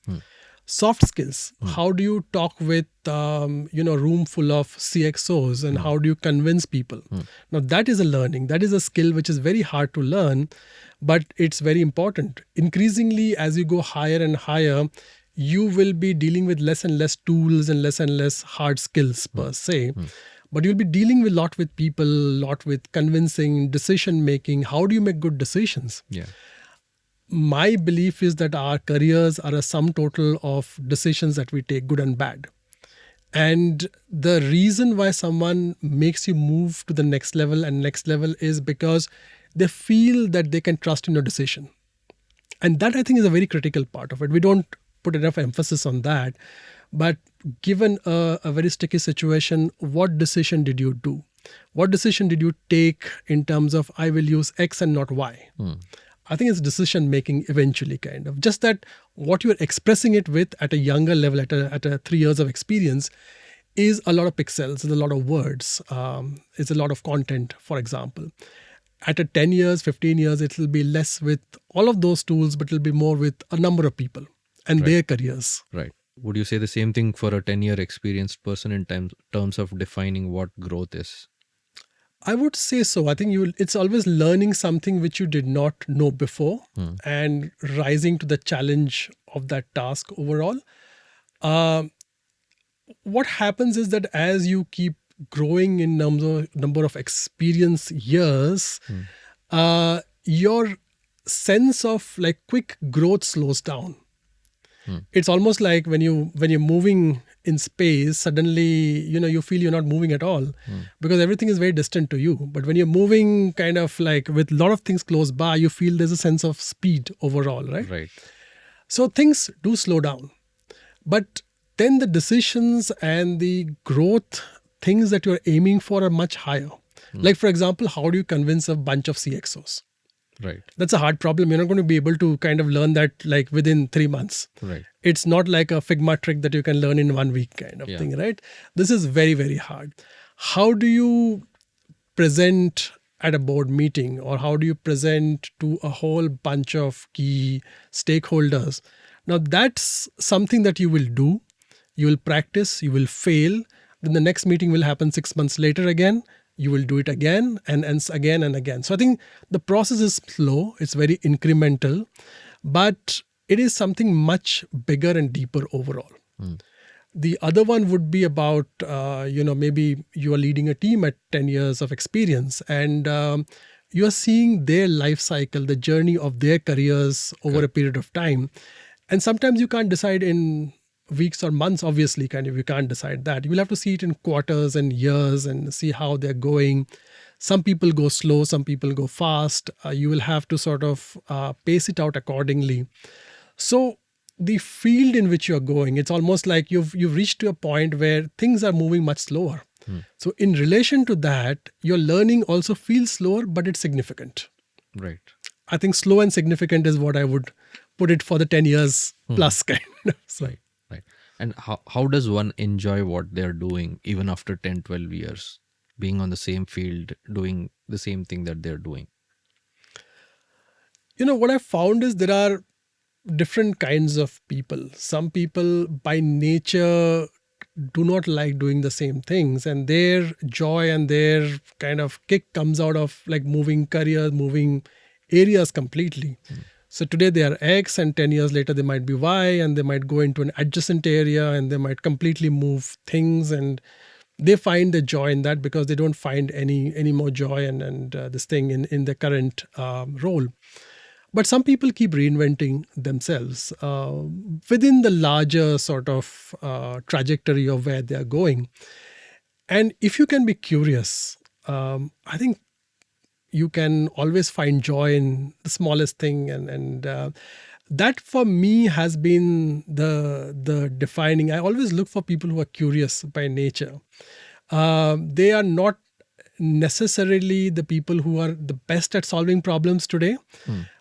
Soft skills, how do you talk with, room full of CXOs and how do you convince people? Now that is a learning. That is a skill which is very hard to learn, but it's very important. Increasingly, as you go higher and higher, you will be dealing with less and less tools and less hard skills per se. but you'll be dealing with lot with people, lot with convincing, decision making. How do you make good decisions? Yeah. My belief is that our careers are a sum total of decisions that we take, good and bad. And the reason why someone makes you move to the next level and next level is because they feel that they can trust in your decision. And that, I think, is a very critical part of it. We don't put enough emphasis on that. But given a very sticky situation, what decision did you do? What decision did you take in terms of I will use X and not Y? I think it's decision making eventually, kind of. Just that what you're expressing it with at a younger level, at a 3 years of experience, is a lot of pixels, is a lot of words, is a lot of content, for example. At a 10 years, 15 years, it will be less with all of those tools, but it'll be more with a number of people and their careers. Right. Would you say the same thing for a 10-year experienced person in terms of defining what growth is? I would say so. I think it's always learning something which you did not know before and rising to the challenge of that task overall. What happens is that as you keep growing in number of experience years, your sense of like quick growth slows down. It's almost like when you're moving in space, suddenly you feel you're not moving at all because everything is very distant to you. But when you're moving kind of like with a lot of things close by, you feel there's a sense of speed overall, right? Right. So things do slow down. But then the decisions and the growth things that you're aiming for are much higher. Like, for example, how do you convince a bunch of CXOs? Right. That's a hard problem. You're not going to be able to kind of learn that like within 3 months. Right. It's not like a Figma trick that you can learn in 1 week kind of thing, right? This is very, very hard. How do you present at a board meeting, or how do you present to a whole bunch of key stakeholders? Now, that's something that you will do. You will practice, you will fail. Then the next meeting will happen 6 months later again. You will do it again and again and again. So I think the process is slow. It's very incremental, but it is something much bigger and deeper overall. The other one would be about, maybe you are leading a team at 10 years of experience and you are seeing their life cycle, the journey of their careers over a period of time. And sometimes you can't decide in weeks or months, obviously, kind of, you can't decide that. You will have to see it in quarters and years and see how they're going. Some people go slow, some people go fast. You will have to sort of pace it out accordingly. So the field in which you're going, it's almost like you've reached to a point where things are moving much slower. So in relation to that, your learning also feels slower, but it's significant. Right. I think slow and significant is what I would put it for the 10 years plus kind of. So. Right. Right. And how does one enjoy what they're doing even after 10, 12 years, being on the same field, doing the same thing that they're doing? What I found is there are different kinds of people. Some people by nature do not like doing the same things, and their joy and their kind of kick comes out of like moving careers, moving areas completely. So today they are X and 10 years later they might be Y, and they might go into an adjacent area and they might completely move things, and they find the joy in that because they don't find any more joy and this thing in their current role. But some people keep reinventing themselves within the larger sort of trajectory of where they are going. And if you can be curious, I think you can always find joy in the smallest thing. And that for me has been the defining. I always look for people who are curious by nature. They are not necessarily the people who are the best at solving problems today,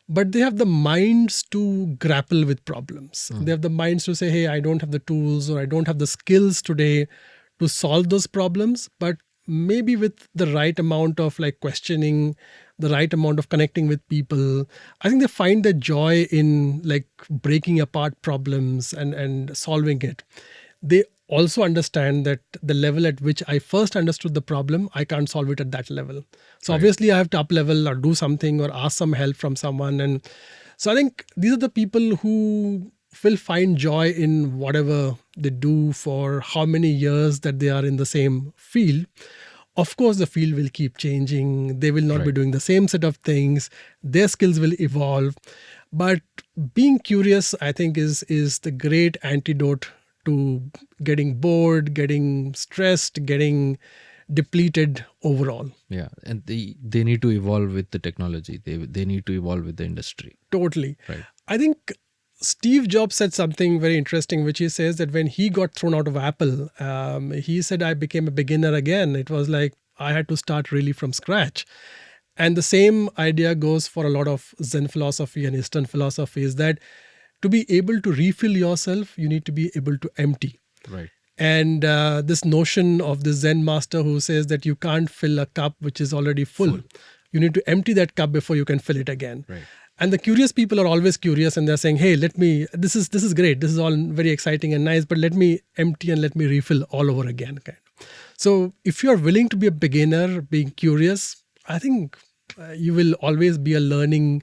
but they have the minds to grapple with problems. They have the minds to say, hey, I don't have the tools or I don't have the skills today to solve those problems, but maybe with the right amount of like questioning, the right amount of connecting with people, I think they find the joy in like breaking apart problems and solving it. They also understand that the level at which I first understood the problem, I can't solve it at that level. So obviously I have to up level or do something or ask some help from someone. And so I think these are the people who will find joy in whatever they do for how many years that they are in the same field. Of course, the field will keep changing. They will not be Right. doing the same set of things. Their skills will evolve. But being curious, I think, is the great antidote to getting bored, getting stressed, getting depleted overall. Yeah, and they need to evolve with the technology. They need to evolve with the industry. Totally. Right. I think Steve Jobs said something very interesting, which he says that when he got thrown out of Apple, he said, I became a beginner again. It was like I had to start really from scratch. And the same idea goes for a lot of Zen philosophy and Eastern philosophy, is that to be able to refill yourself, you need to be able to empty. Right. And this notion of the Zen master who says that you can't fill a cup which is already full. You need to empty that cup before you can fill it again. Right. And the curious people are always curious, and they're saying, hey, this is great. This is all very exciting and nice, but let me empty and let me refill all over again. Kind of. So if you're willing to be a beginner, being curious, I think you will always be a learning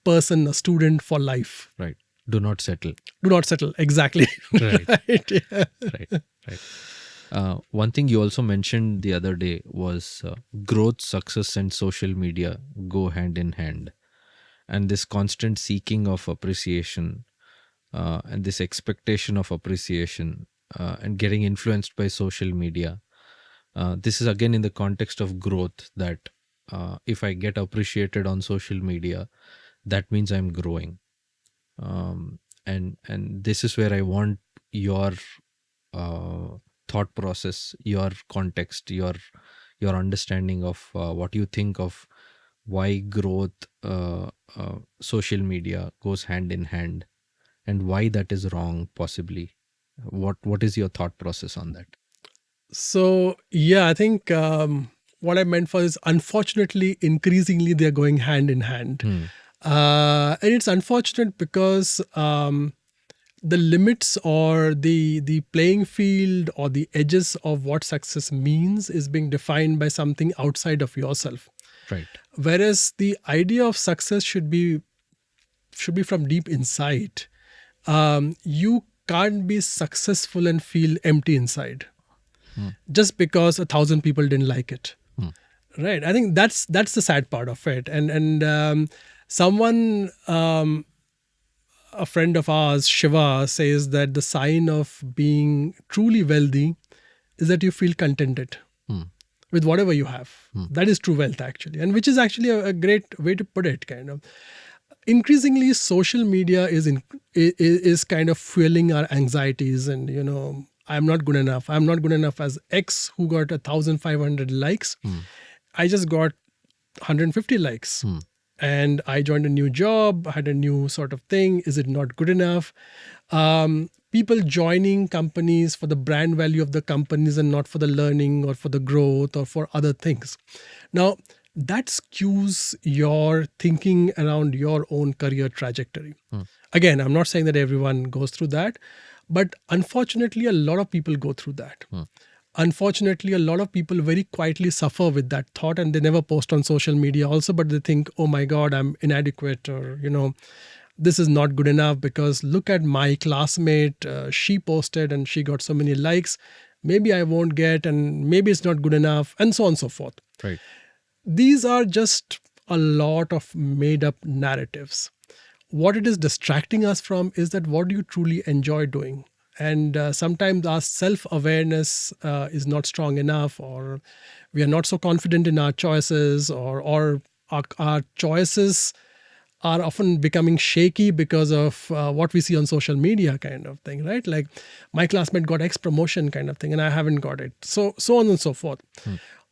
person, a student for life. Right. Do not settle. Do not settle. Exactly. Right. Right, yeah. Right. One thing you also mentioned the other day was growth, success, and social media go hand in hand. And this constant seeking of appreciation and this expectation of appreciation and getting influenced by social media. This is again in the context of growth, that if I get appreciated on social media, that means I'm growing. And this is where I want your thought process, your context, your understanding of what you think of why growth, social media goes hand in hand, and why that is wrong possibly. What is your thought process on that? So, yeah, I think what I meant for is, unfortunately, increasingly, they're going hand in hand. And it's unfortunate because the limits or the playing field or the edges of what success means is being defined by something outside of yourself. Right. Whereas the idea of success should be from deep inside. You can't be successful and feel empty inside just because 1,000 people didn't like it. Right. I think that's the sad part of it. And someone, a friend of ours, Shiva, says that the sign of being truly wealthy is that you feel contented with whatever you have. That is true wealth, actually, and which is actually a great way to put it. Kind of increasingly, social media is kind of fueling our anxieties, and I'm not good enough. I'm not good enough as X, who got 1,500 likes. I just got 150 likes. And I joined a new job, had a new sort of thing. Is it not good enough? People joining companies for the brand value of the companies and not for the learning or for the growth or for other things. Now, that skews your thinking around your own career trajectory. Again, I'm not saying that everyone goes through that, but unfortunately, a lot of people go through that. Unfortunately, a lot of people very quietly suffer with that thought, and they never post on social media also, but they think, oh my God, I'm inadequate, or, this is not good enough because look at my classmate, she posted and she got so many likes. Maybe I won't get, and maybe it's not good enough, and so on and so forth. Right. These are just a lot of made up narratives. What it is distracting us from is that what do you truly enjoy doing? And sometimes our self-awareness is not strong enough, or we are not so confident in our choices, or our choices are often becoming shaky because of what we see on social media, kind of thing, right? Like my classmate got X promotion kind of thing and I haven't got it. So on and so forth.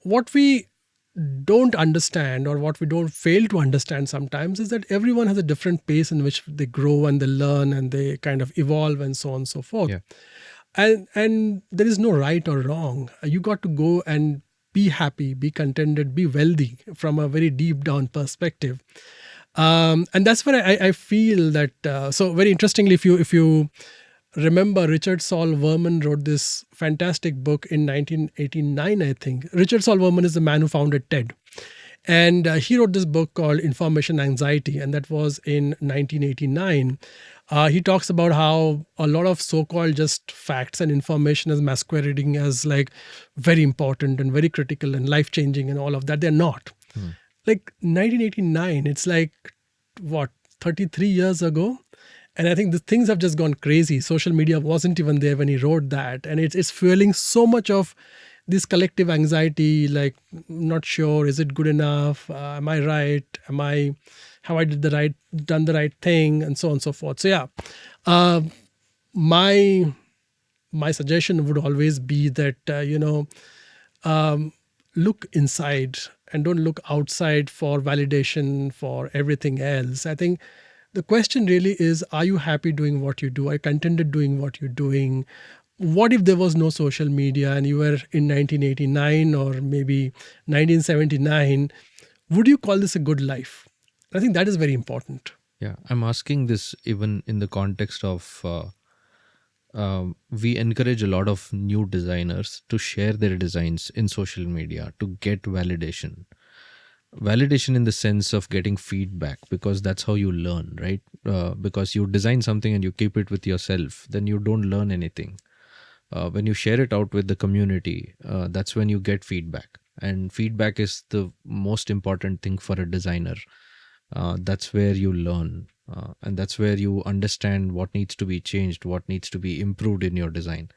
What we don't understand, or what we don't fail to understand sometimes, is that everyone has a different pace in which they grow and they learn and they kind of evolve and so on and so forth. Yeah. And there is no right or wrong. You got to go and be happy, be contented, be wealthy from a very deep down perspective. And that's where I feel that, so very interestingly, if you remember, Richard Saul Wurman wrote this fantastic book in 1989, I think. Richard Saul Wurman is the man who founded TED. And he wrote this book called Information Anxiety, and that was in 1989. He talks about how a lot of so-called just facts and information is masquerading as like very important and very critical and life-changing and all of that. They're not. Like 1989, it's like, what, 33 years ago? And I think the things have just gone crazy. Social media wasn't even there when he wrote that. And it's fueling so much of this collective anxiety, like, not sure, is it good enough? Am I right? Have I done the right thing? And so on and so forth. So yeah, my suggestion would always be that, look inside and don't look outside for validation for everything else. I think the question really is, are you happy doing what you do? Are you contented doing what you're doing? What if there was no social media and you were in 1989 or maybe 1979? Would you call this a good life? I think that is very important. Yeah, I'm asking this even in the context of we encourage a lot of new designers to share their designs in social media to get validation. Validation in the sense of getting feedback, because that's how you learn, right? Because you design something and you keep it with yourself, then you don't learn anything. When you share it out with the community, that's when you get feedback. And feedback is the most important thing for a designer. That's where you learn. And that's where you understand what needs to be changed, what needs to be improved in your design.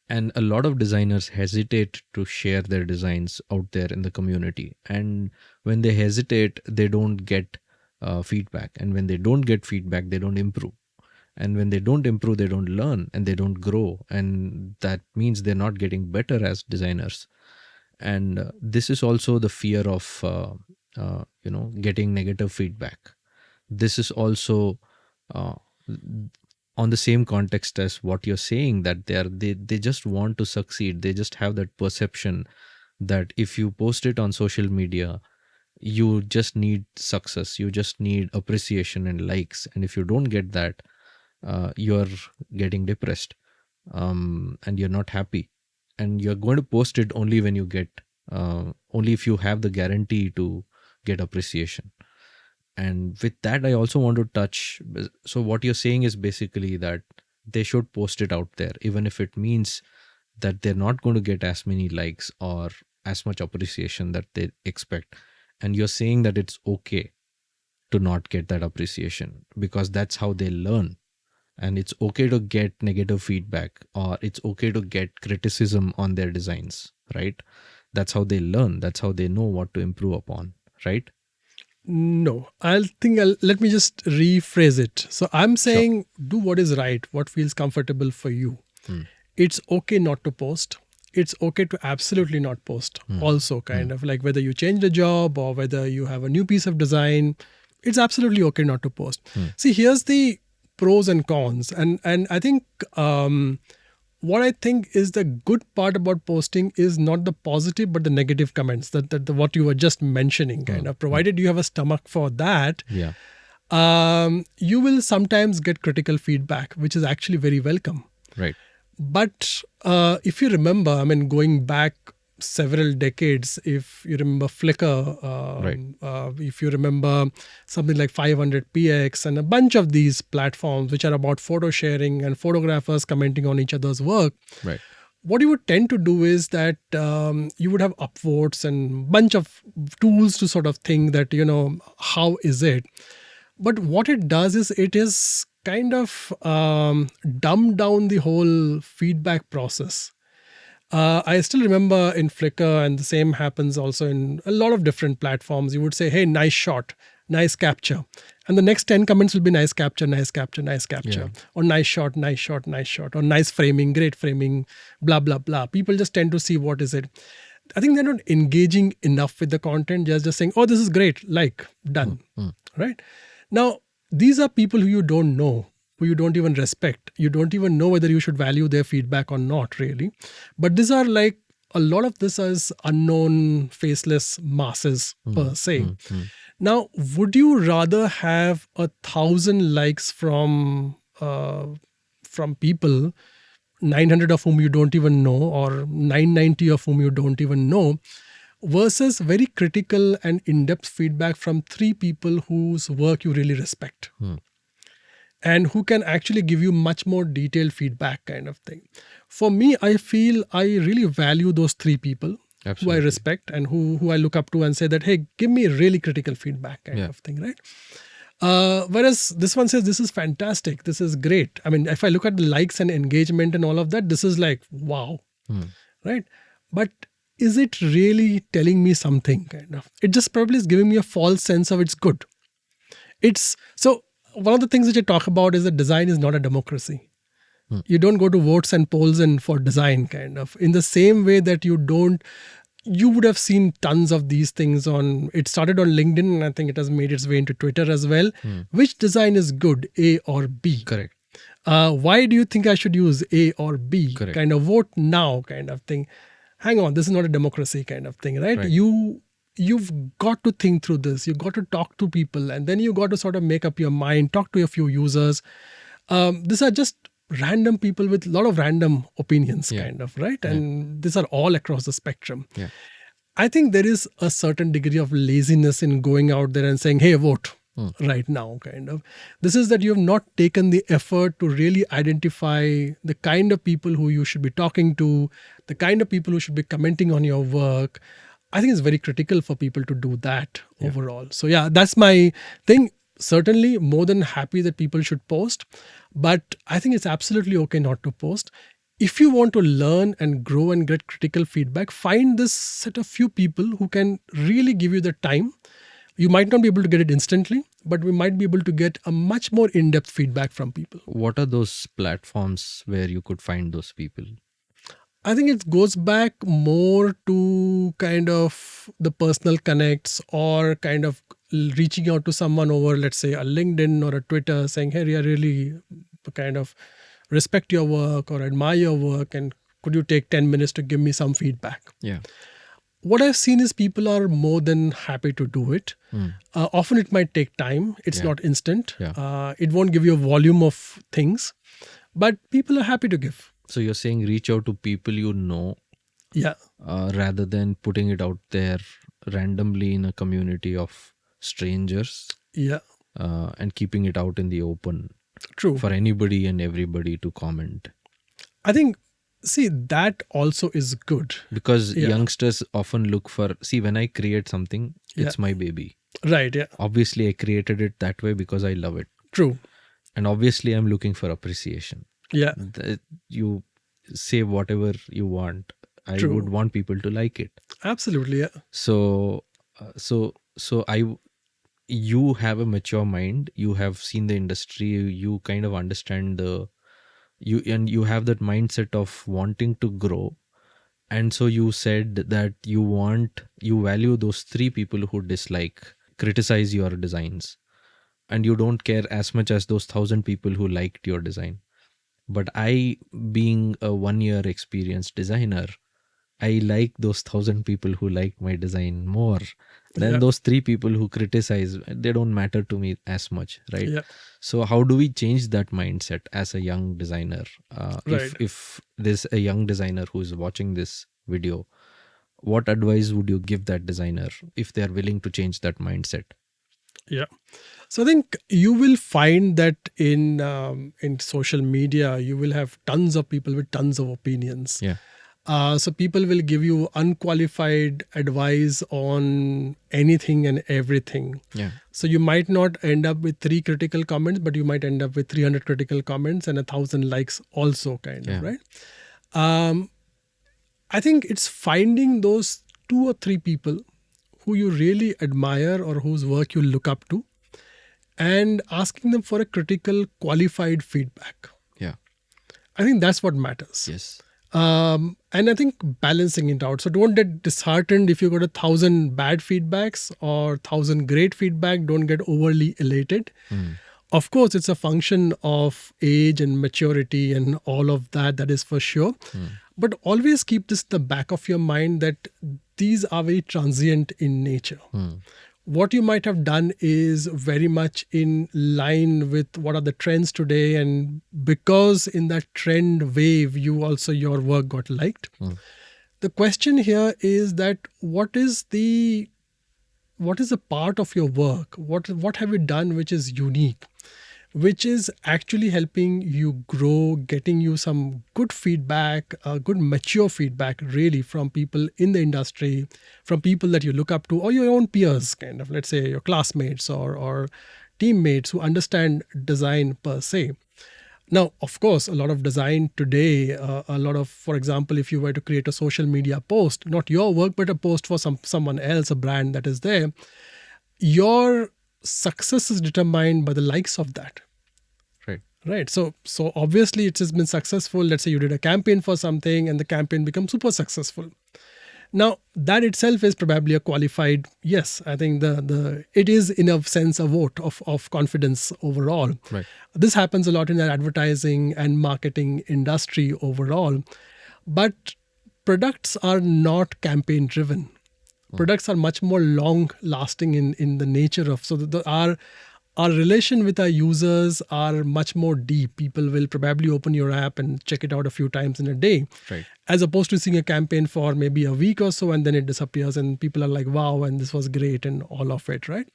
And a lot of designers hesitate to share their designs out there in the community. And when they hesitate, they don't get feedback. And when they don't get feedback, they don't improve. And when they don't improve, they don't learn and they don't grow. And that means they're not getting better as designers. And this is also the fear of, getting negative feedback. This is also on the same context as what you're saying, that they just want to succeed. They just have that perception that if you post it on social media, you just need success. You just need appreciation and likes. And if you don't get that, you're getting depressed and you're not happy. And you're going to post it only when you get, only if you have the guarantee to get appreciation. And with that, I also want to touch. So what you're saying is basically that they should post it out there, even if it means that they're not going to get as many likes or as much appreciation that they expect. And you're saying that it's okay to not get that appreciation because that's how they learn. And it's okay to get negative feedback, or it's okay to get criticism on their designs, right? That's how they learn. That's how they know what to improve upon, right? No, let me just rephrase it. So I'm saying, do what is right, what feels comfortable for you. It's okay not to post. It's okay to absolutely not post. Also, kind of like whether you changed a job or whether you have a new piece of design, it's absolutely okay not to post. See, here's the pros and cons. And I think what I think is the good part about posting is not the positive, but the negative comments, that what you were just mentioning, kind of, provided you have a stomach for that. Yeah. You will sometimes get critical feedback, which is actually very welcome. Right. But if you remember, I mean, going back several decades, if you remember Flickr, if you remember something like 500px and a bunch of these platforms which are about photo sharing and photographers commenting on each other's work, Right. what you would tend to do is that you would have upvotes and bunch of tools to sort of think that, how is it? But what it does is it is kind of dumbed down the whole feedback process. I still remember in Flickr, and the same happens also in a lot of different platforms. You would say, hey, nice shot, nice capture. And the next 10 comments will be nice capture, nice capture, nice capture. Yeah. Or nice shot, nice shot, nice shot. Or nice framing, great framing, blah, blah, blah. People just tend to see what is it. I think they're not engaging enough with the content. They're just saying, oh, this is great, like, done. Right? Now, these are people who you don't know, who you don't even respect. You don't even know whether you should value their feedback or not, really. But these are like, a lot of this is unknown, faceless masses per se. Now, would you rather have 1,000 likes from people, 900 of whom you don't even know, or 990 of whom you don't even know, versus very critical and in-depth feedback from 3 people whose work you really respect? and who can actually give you much more detailed feedback kind of thing. For me, I feel I really value those three people who I Absolutely. respect and who I look up to and say that, hey, give me really critical feedback kind Yeah. of thing, right? Whereas this one says, this is fantastic, this is great. I mean, if I look at the likes and engagement and all of that, this is like, wow, right? But is it really telling me something kind of? It just probably is giving me a false sense of it's good. It's so one of the things which I talk about is that design is not a democracy. You don't go to votes and polls and for design kind of. In the same way that you would have seen tons of these things on, it started on LinkedIn and I think it has made its way into Twitter as well. Which design is good, A or B? Correct. Why do you think I should use A or B? Correct. Kind of vote now kind of thing. Hang on, this is not a democracy kind of thing, right? Right. You've got to think through this. You've got to talk to people and then you got to sort of make up your mind, talk to a few users. These are just random people with a lot of random opinions kind of, right? And these are all across the spectrum. Yeah. I think there is a certain degree of laziness in going out there and saying, hey, vote right now, kind of. This is that you have not taken the effort to really identify the kind of people who you should be talking to, the kind of people who should be commenting on your work. I think it's very critical for people to do that overall. So yeah, that's my thing. Certainly more than happy that people should post, but I think it's absolutely okay not to post. If you want to learn and grow and get critical feedback, find this set of few people who can really give you the time. You might not be able to get it instantly, but we might be able to get a much more in-depth feedback from people. What are those platforms where you could find those people? I think it goes back more to kind of the personal connects or kind of reaching out to someone over, let's say, a LinkedIn or a Twitter saying, hey, I really kind of respect your work or admire your work and could you take 10 minutes to give me some feedback? Yeah. What I've seen is people are more than happy to do it. Often it might take time. It's not instant. Yeah. It won't give you a volume of things, but people are happy to give. So you're saying reach out to people you know, Yeah. rather than putting it out there randomly in a community of strangers, Yeah. and keeping it out in the open True. for anybody and everybody to comment. I think, see, that also is good. Because Yeah. youngsters often look for, see, when I create something, Yeah. it's my baby. Right. Yeah. Obviously, I created it that way because I love it. True. And obviously, I'm looking for appreciation. Yeah. You say whatever you want. I True. would want people to like it. Absolutely. Yeah. So you have a mature mind. You have seen the industry. You kind of understand you have that mindset of wanting to grow. And so you said that you value those three people who criticize your designs, and you don't care as much as those 1,000 people who liked your design. But I, being a 1-year experienced designer, I like those 1,000 people who like my design more than Yeah. those 3 people who criticize. They don't matter to me as much, right? Yeah. So how do we change that mindset as a young designer? Right. If there's a young designer who is watching this video, what advice would you give that designer if they are willing to change that mindset? Yeah. So I think you will find that in social media, you will have tons of people with tons of opinions. Yeah. So people will give you unqualified advice on anything and everything. Yeah. So you might not end up with 3 critical comments, but you might end up with 300 critical comments and 1,000 likes also, kind of, right? I think it's finding those 2 or 3 people who you really admire or whose work you look up to and asking them for a critical, qualified feedback. Yeah. I think that's what matters. Yes. And I think balancing it out. So don't get disheartened if you got 1,000 bad feedbacks or 1,000 great feedback. Don't get overly elated. Of course, it's a function of age and maturity and all of that. That is for sure. But always keep this in the back of your mind that these are very transient in nature. What you might have done is very much in line with what are the trends today. And because in that trend wave, your work got liked. The question here is that what is a part of your work? What have you done which is unique? which is actually helping you grow, getting you some good feedback, good mature feedback really from people in the industry, from people that you look up to or your own peers, kind of, let's say your classmates or teammates who understand design per se. Now, of course, a lot of design today, for example, if you were to create a social media post, not your work, but a post for someone else, a brand that is there, your success is determined by the likes of that. Right. So obviously it has been successful. Let's say you did a campaign for something and the campaign becomes super successful. Now, that itself is probably a qualified yes. I think it is in a sense a vote of confidence overall. Right. This happens a lot in the advertising and marketing industry overall. But products are not campaign driven. Products are much more long lasting in the nature of, so our relation with our users are much more deep. People will probably open your app and check it out a few times in a day, Right. as opposed to seeing a campaign for maybe a week or so and then it disappears and people are like, wow, and this was great and all of it, right?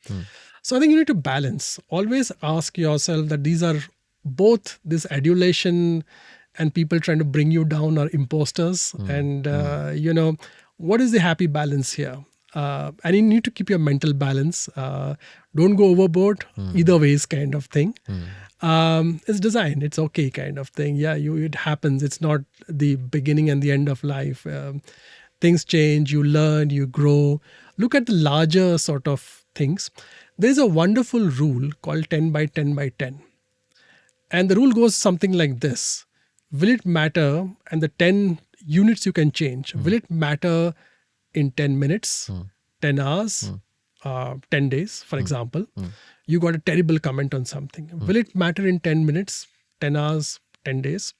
So I think you need to balance. Always ask yourself that these are both this adulation and people trying to bring you down are imposters. And, what is the happy balance here? And you need to keep your mental balance. Don't go overboard, either ways kind of thing. It's design. It's okay kind of thing. Yeah, it happens. It's not the beginning and the end of life. Things change, you learn, you grow. Look at the larger sort of things. There's a wonderful rule called 10 by 10 by 10. And the rule goes something like this. Will it matter? And the 10 units you can change. Will it matter in 10 minutes, 10 hours, 10 days, for example? You got a terrible comment on something. Will it matter in 10 minutes, 10 hours, 10 days?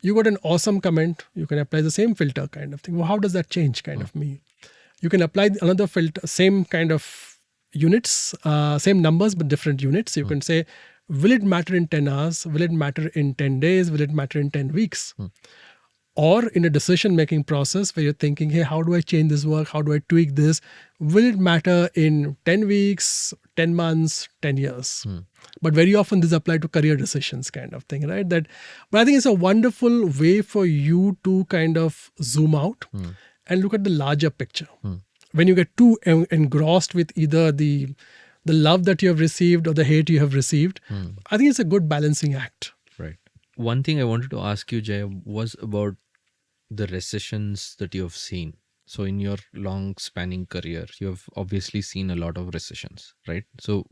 You got an awesome comment. You can apply the same filter kind of thing. Well, how does that change kind of me? You can apply another filter, same kind of units, same numbers, but different units. You can say, will it matter in 10 hours? Will it matter in 10 days? Will it matter in 10 weeks? Or in a decision-making process where you're thinking, hey, how do I change this work? How do I tweak this? Will it matter in 10 weeks, 10 months, 10 years? But very often this applies to career decisions kind of thing, right? But I think it's a wonderful way for you to kind of zoom out and look at the larger picture. When you get too engrossed with either the love that you have received or the hate you have received, I think it's a good balancing act. Right. One thing I wanted to ask you, Jay, was about the recessions that you have seen. So in your long spanning career, you have obviously seen a lot of recessions, right? So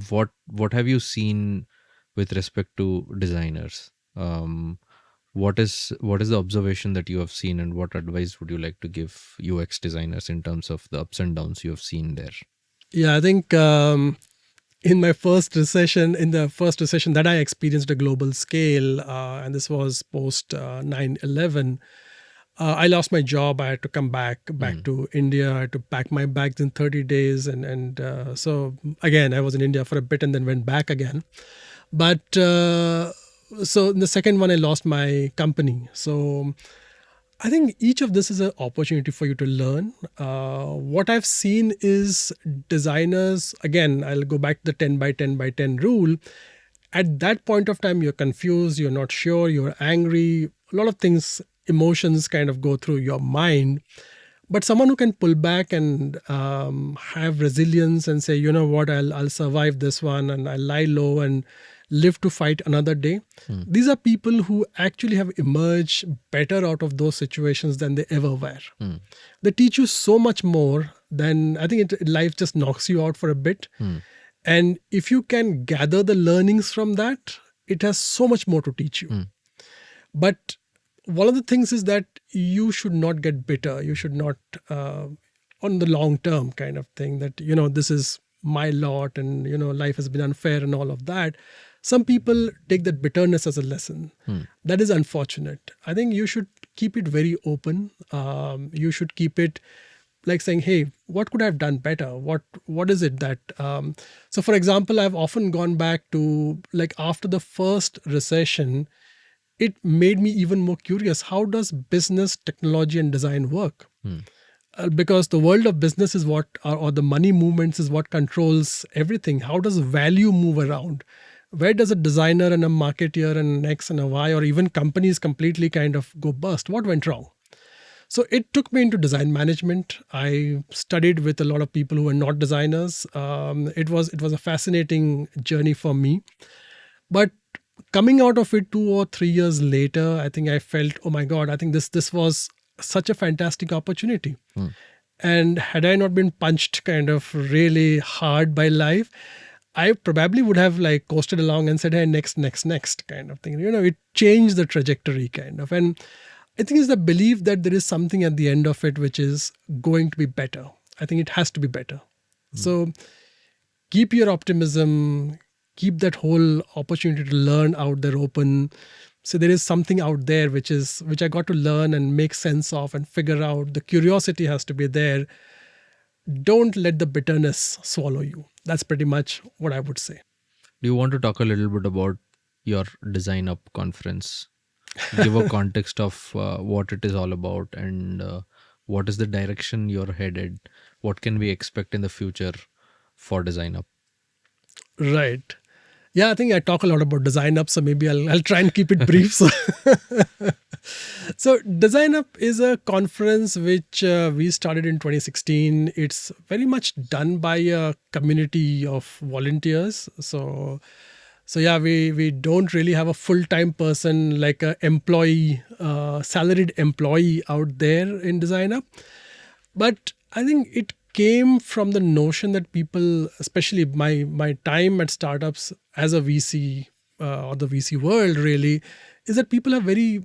what have you seen with respect to designers? What is the observation that you have seen, and what advice would you like to give UX designers in terms of the ups and downs you have seen there? Yeah, I think in the first recession that I experienced a global scale, and this was post 9/11, I lost my job. I had to come back to India. I had to pack my bags in 30 days. And so again, I was in India for a bit and then went back again. But so in the second one, I lost my company. So I think each of this is an opportunity for you to learn. What I've seen is designers, again, I'll go back to the 10 by 10 by 10 rule. At that point of time, you're confused, you're not sure, you're angry. A lot of things, emotions kind of go through your mind. But someone who can pull back and have resilience and say, you know what, I'll survive this one and I'll lie low and live to fight another day. These are people who actually have emerged better out of those situations than they ever were. They teach you so much more than, I think life just knocks you out for a bit. And if you can gather the learnings from that, it has so much more to teach you. But one of the things is that you should not get bitter. You should not, on the long term kind of thing, that, this is my lot and, life has been unfair and all of that. Some people take that bitterness as a lesson. That is unfortunate. I think you should keep it very open. You should keep it like saying, hey, what could I have done better? What is it that... So for example, I've often gone back to, like, after the first recession, it made me even more curious. How does business, technology, and design work? Because the world of business is what, or the money movements is what controls everything. How does value move around? where does a designer and a marketeer and an X and a Y, or even companies completely kind of go bust? What went wrong? So it took me into design management. I studied with a lot of people who were not designers. It was a fascinating journey for me. But coming out of it 2 or 3 years later, I think I felt, oh my God, I think this was such a fantastic opportunity. And had I not been punched kind of really hard by life, I probably would have like coasted along and said, hey, next kind of thing. It changed the trajectory kind of. And I think it's the belief that there is something at the end of it which is going to be better. I think it has to be better. So keep your optimism, keep that whole opportunity to learn out there open. So there is something out there which I got to learn and make sense of and figure out. The curiosity has to be there. Don't let the bitterness swallow you. That's pretty much what I would say. Do you want to talk a little bit about your DesignUp conference? Give a context of what it is all about and what is the direction you're headed. What can we expect in the future for DesignUp? Right. Yeah, I think I talk a lot about DesignUp, so maybe I'll try and keep it brief. So DesignUp is a conference which we started in 2016. It's very much done by a community of volunteers. So yeah, we don't really have a full-time person like a employee, salaried employee out there in DesignUp. But I think it came from the notion that people, especially my time at startups as a VC or the VC world really, is that people have very,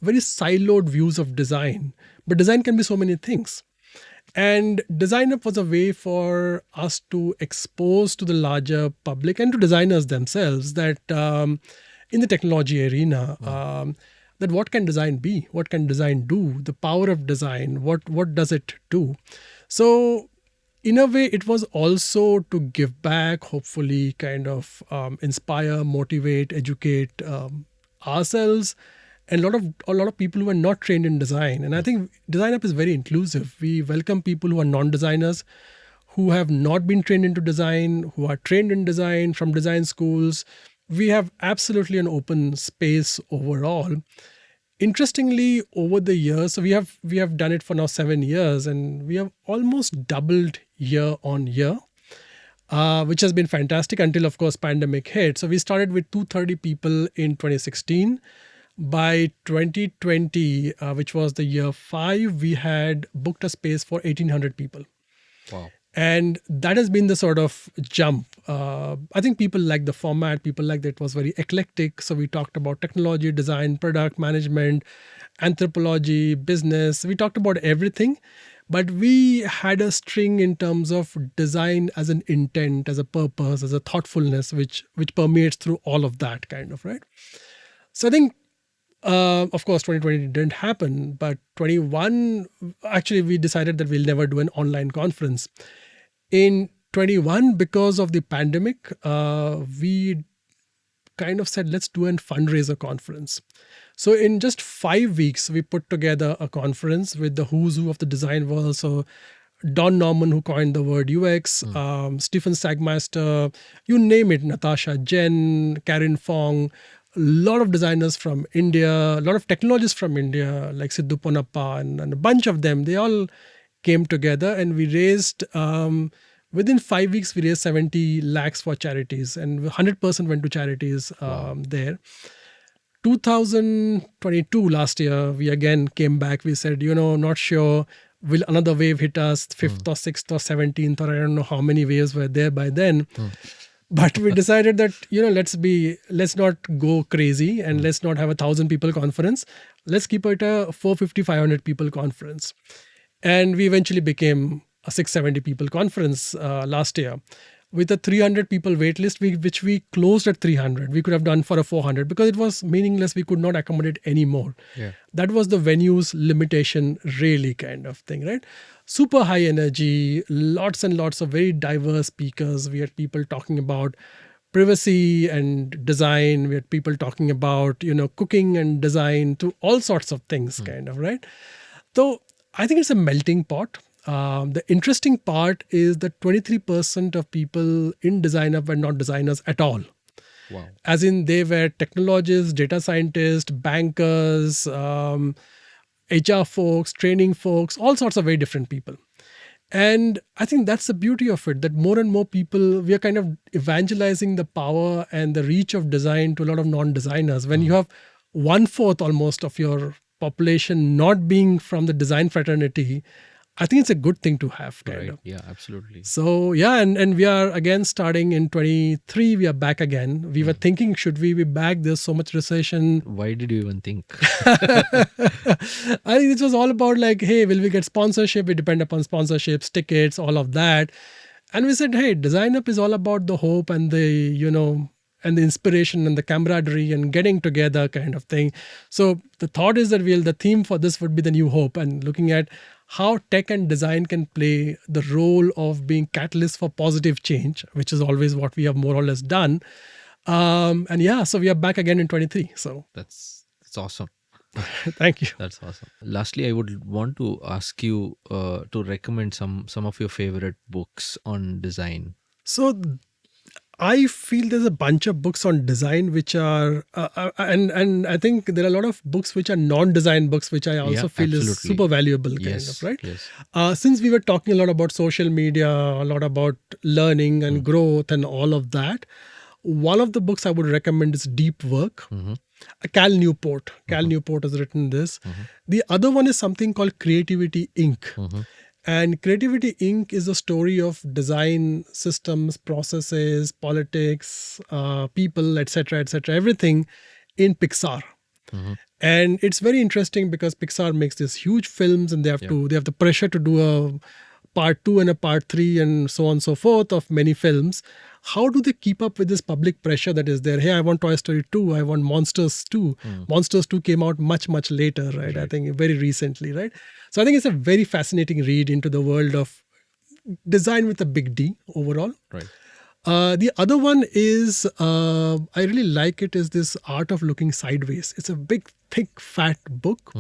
very siloed views of design. But design can be so many things. And DesignUp was a way for us to expose to the larger public and to designers themselves that in the technology arena, that what can design be? What can design do? The power of design, what does it do? So in a way, it was also to give back, hopefully kind of inspire, motivate, educate ourselves and a lot of people who are not trained in design. And I think DesignUp is very inclusive. We welcome people who are non-designers, who have not been trained into design, who are trained in design from design schools. We have absolutely an open space overall. Interestingly, over the years, so we have done it for now 7 years, and we have almost doubled year on year, which has been fantastic until, of course, pandemic hit. So we started with 230 people in 2016. By 2020, which was the year 5, we had booked a space for 1,800 people. Wow. And that has been the sort of jump. I think people like the format. People like that it was very eclectic. So we talked about technology, design, product management, anthropology, business. We talked about everything. But we had a string in terms of design as an intent, as a purpose, as a thoughtfulness, which permeates through all of that kind of, right? So I think, of course, 2020 didn't happen, but 21, actually, we decided that we'll never do an online conference. In 21, because of the pandemic, we kind of said, let's do a fundraiser conference. So in just 5 weeks, we put together a conference with the who's who of the design world. So Don Norman, who coined the word UX, Stephen Sagmeister, you name it, Natasha Jen, Karen Fong, a lot of designers from India, a lot of technologists from India, like Sidhu Ponappa and a bunch of them. They all came together and we raised, within 5 weeks, we raised 70 lakhs for charities and 100% went to charities there. 2022, last year, we again came back. We said, not sure, will another wave hit us, 5th or 6th or 17th, or I don't know how many waves were there by then. But we decided that, let's not go crazy and let's not have 1,000 people conference. Let's keep it a 450, 500 people conference. And we eventually became a 670 people conference last year with a 300 people wait list, which we closed at 300. We could have done for a 400 because it was meaningless. We could not accommodate any more. Yeah. That was the venue's limitation, really kind of thing, right? Super high energy, lots and lots of very diverse speakers. We had people talking about privacy and design. We had people talking about, cooking and design, to all sorts of things kind of, right? So I think it's a melting pot. The interesting part is that 23% of people in DesignUp were not designers at all. Wow. As in, they were technologists, data scientists, bankers, HR folks, training folks, all sorts of very different people. And I think that's the beauty of it, that more and more people, we are kind of evangelizing the power and the reach of design to a lot of non-designers. When you have 1/4 almost of your population not being from the design fraternity, I think it's a good thing to have, kind Right. of. Yeah, absolutely. So yeah, and we are again starting in 23. We are back again. We were thinking, should we be back? There's so much recession. Why did you even think? I think this was all about like, hey, will we get sponsorship? We depend upon sponsorships, tickets, all of that. And we said, hey, DesignUp is all about the hope and the, and the inspiration and the camaraderie and getting together kind of thing. So the thought is that the theme for this would be the new hope, and looking at how tech and design can play the role of being catalysts for positive change, which is always what we have more or less done. And yeah, so we are back again in 23. So That's awesome. thank you. That's awesome. Lastly, I would want to ask you to recommend some of your favorite books on design. So I feel there's a bunch of books on design which are, and I think there are a lot of books which are non-design books, which I also feel is absolutely. super valuable, kind Yes. of, right? Yes. Since we were talking a lot about social media, a lot about learning and growth and all of that, one of the books I would recommend is Deep Work. Cal Newport. Cal Newport has written this. The other one is something called Creativity Inc. And Creativity Inc. is a story of design systems, processes, politics, people, etc., everything in Pixar. And it's very interesting because Pixar makes these huge films, and they have the pressure to do a part 2 and a part 3 and so on and so forth of many films. How do they keep up with this public pressure that is there? Hey, I want Toy Story 2. I want Monsters 2. Monsters 2 came out much, much later, right? I think very recently, right? So I think it's a very fascinating read into the world of design with a big D overall. Right. The other one is, I really like it, is this Art of Looking Sideways. It's a big, thick, fat book.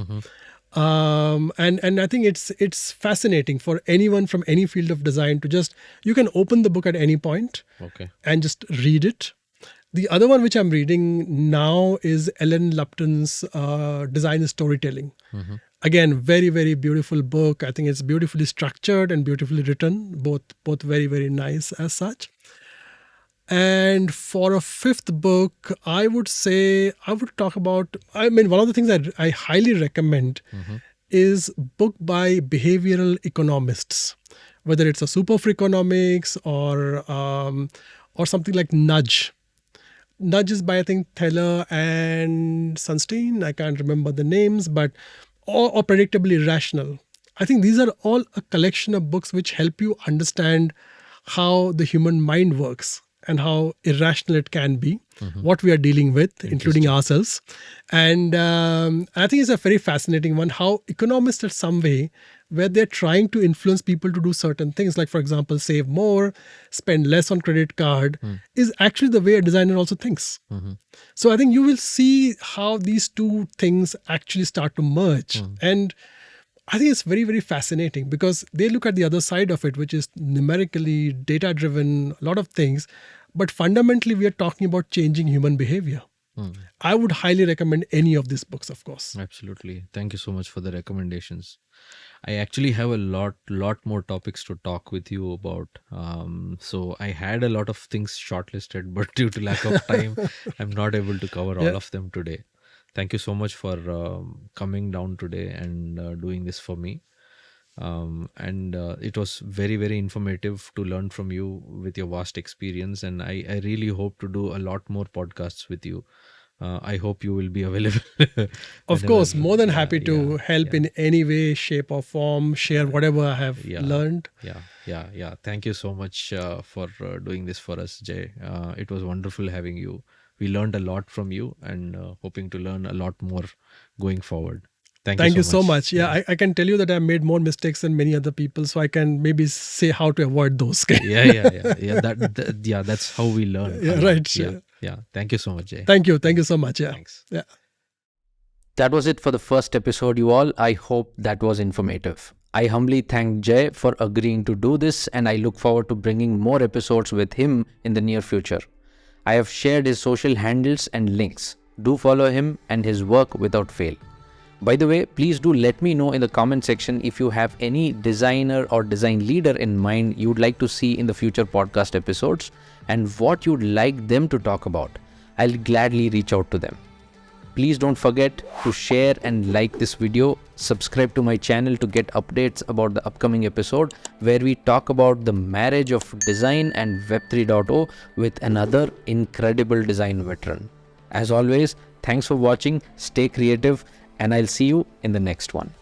And I think it's fascinating for anyone from any field of design to just, you can open the book at any point Okay. and just read it. The other one which I'm reading now is Ellen Lupton's Design is Storytelling. Again, very, very beautiful book. I think it's beautifully structured and beautifully written, both very, very nice as such. And for a fifth book, I would talk about, one of the things that I highly recommend is book by behavioral economists, whether it's a Super of Economics or something like Nudge. Nudge is by, I think, Thaler and Sunstein. I can't remember the names, but or Predictably Irrational. I think these are all a collection of books which help you understand how the human mind works and how irrational it can be, what we are dealing with, including ourselves. And I think it's a very fascinating one, how economists, in some way, where they're trying to influence people to do certain things, like, for example, save more, spend less on credit card, is actually the way a designer also thinks. So I think you will see how these two things actually start to merge. And I think it's very, very fascinating because they look at the other side of it, which is numerically data-driven, a lot of things. But fundamentally, we are talking about changing human behavior. I would highly recommend any of these books, of course. Absolutely. Thank you so much for the recommendations. I actually have a lot more topics to talk with you about. So I had a lot of things shortlisted, but due to lack of time, I'm not able to cover all of them today. Thank you so much for coming down today and doing this for me. And it was very, very informative to learn from you with your vast experience. And I really hope to do a lot more podcasts with you. I hope you will be available. Of course, more than happy to help in any way, shape or form, share whatever I have learned. Yeah. Thank you so much for doing this for us, Jay. It was wonderful having you. We learned a lot from you and hoping to learn a lot more going forward. Thank you so much. Yeah, I can tell you that I made more mistakes than many other people, so I can maybe say how to avoid those. That's how we learn. Right. Yeah. Thank you so much, Jay. Thank you so much. Yeah. Thanks. Yeah. That was it for the first episode, you all. I hope that was informative. I humbly thank Jay for agreeing to do this, and I look forward to bringing more episodes with him in the near future. I have shared his social handles and links. Do follow him and his work without fail. By the way, please do let me know in the comment section if you have any designer or design leader in mind you'd like to see in the future podcast episodes and what you'd like them to talk about. I'll gladly reach out to them. Please don't forget to share and like this video. Subscribe to my channel to get updates about the upcoming episode where we talk about the marriage of design and Web 3.0 with another incredible design veteran. As always, thanks for watching, stay creative, and I'll see you in the next one.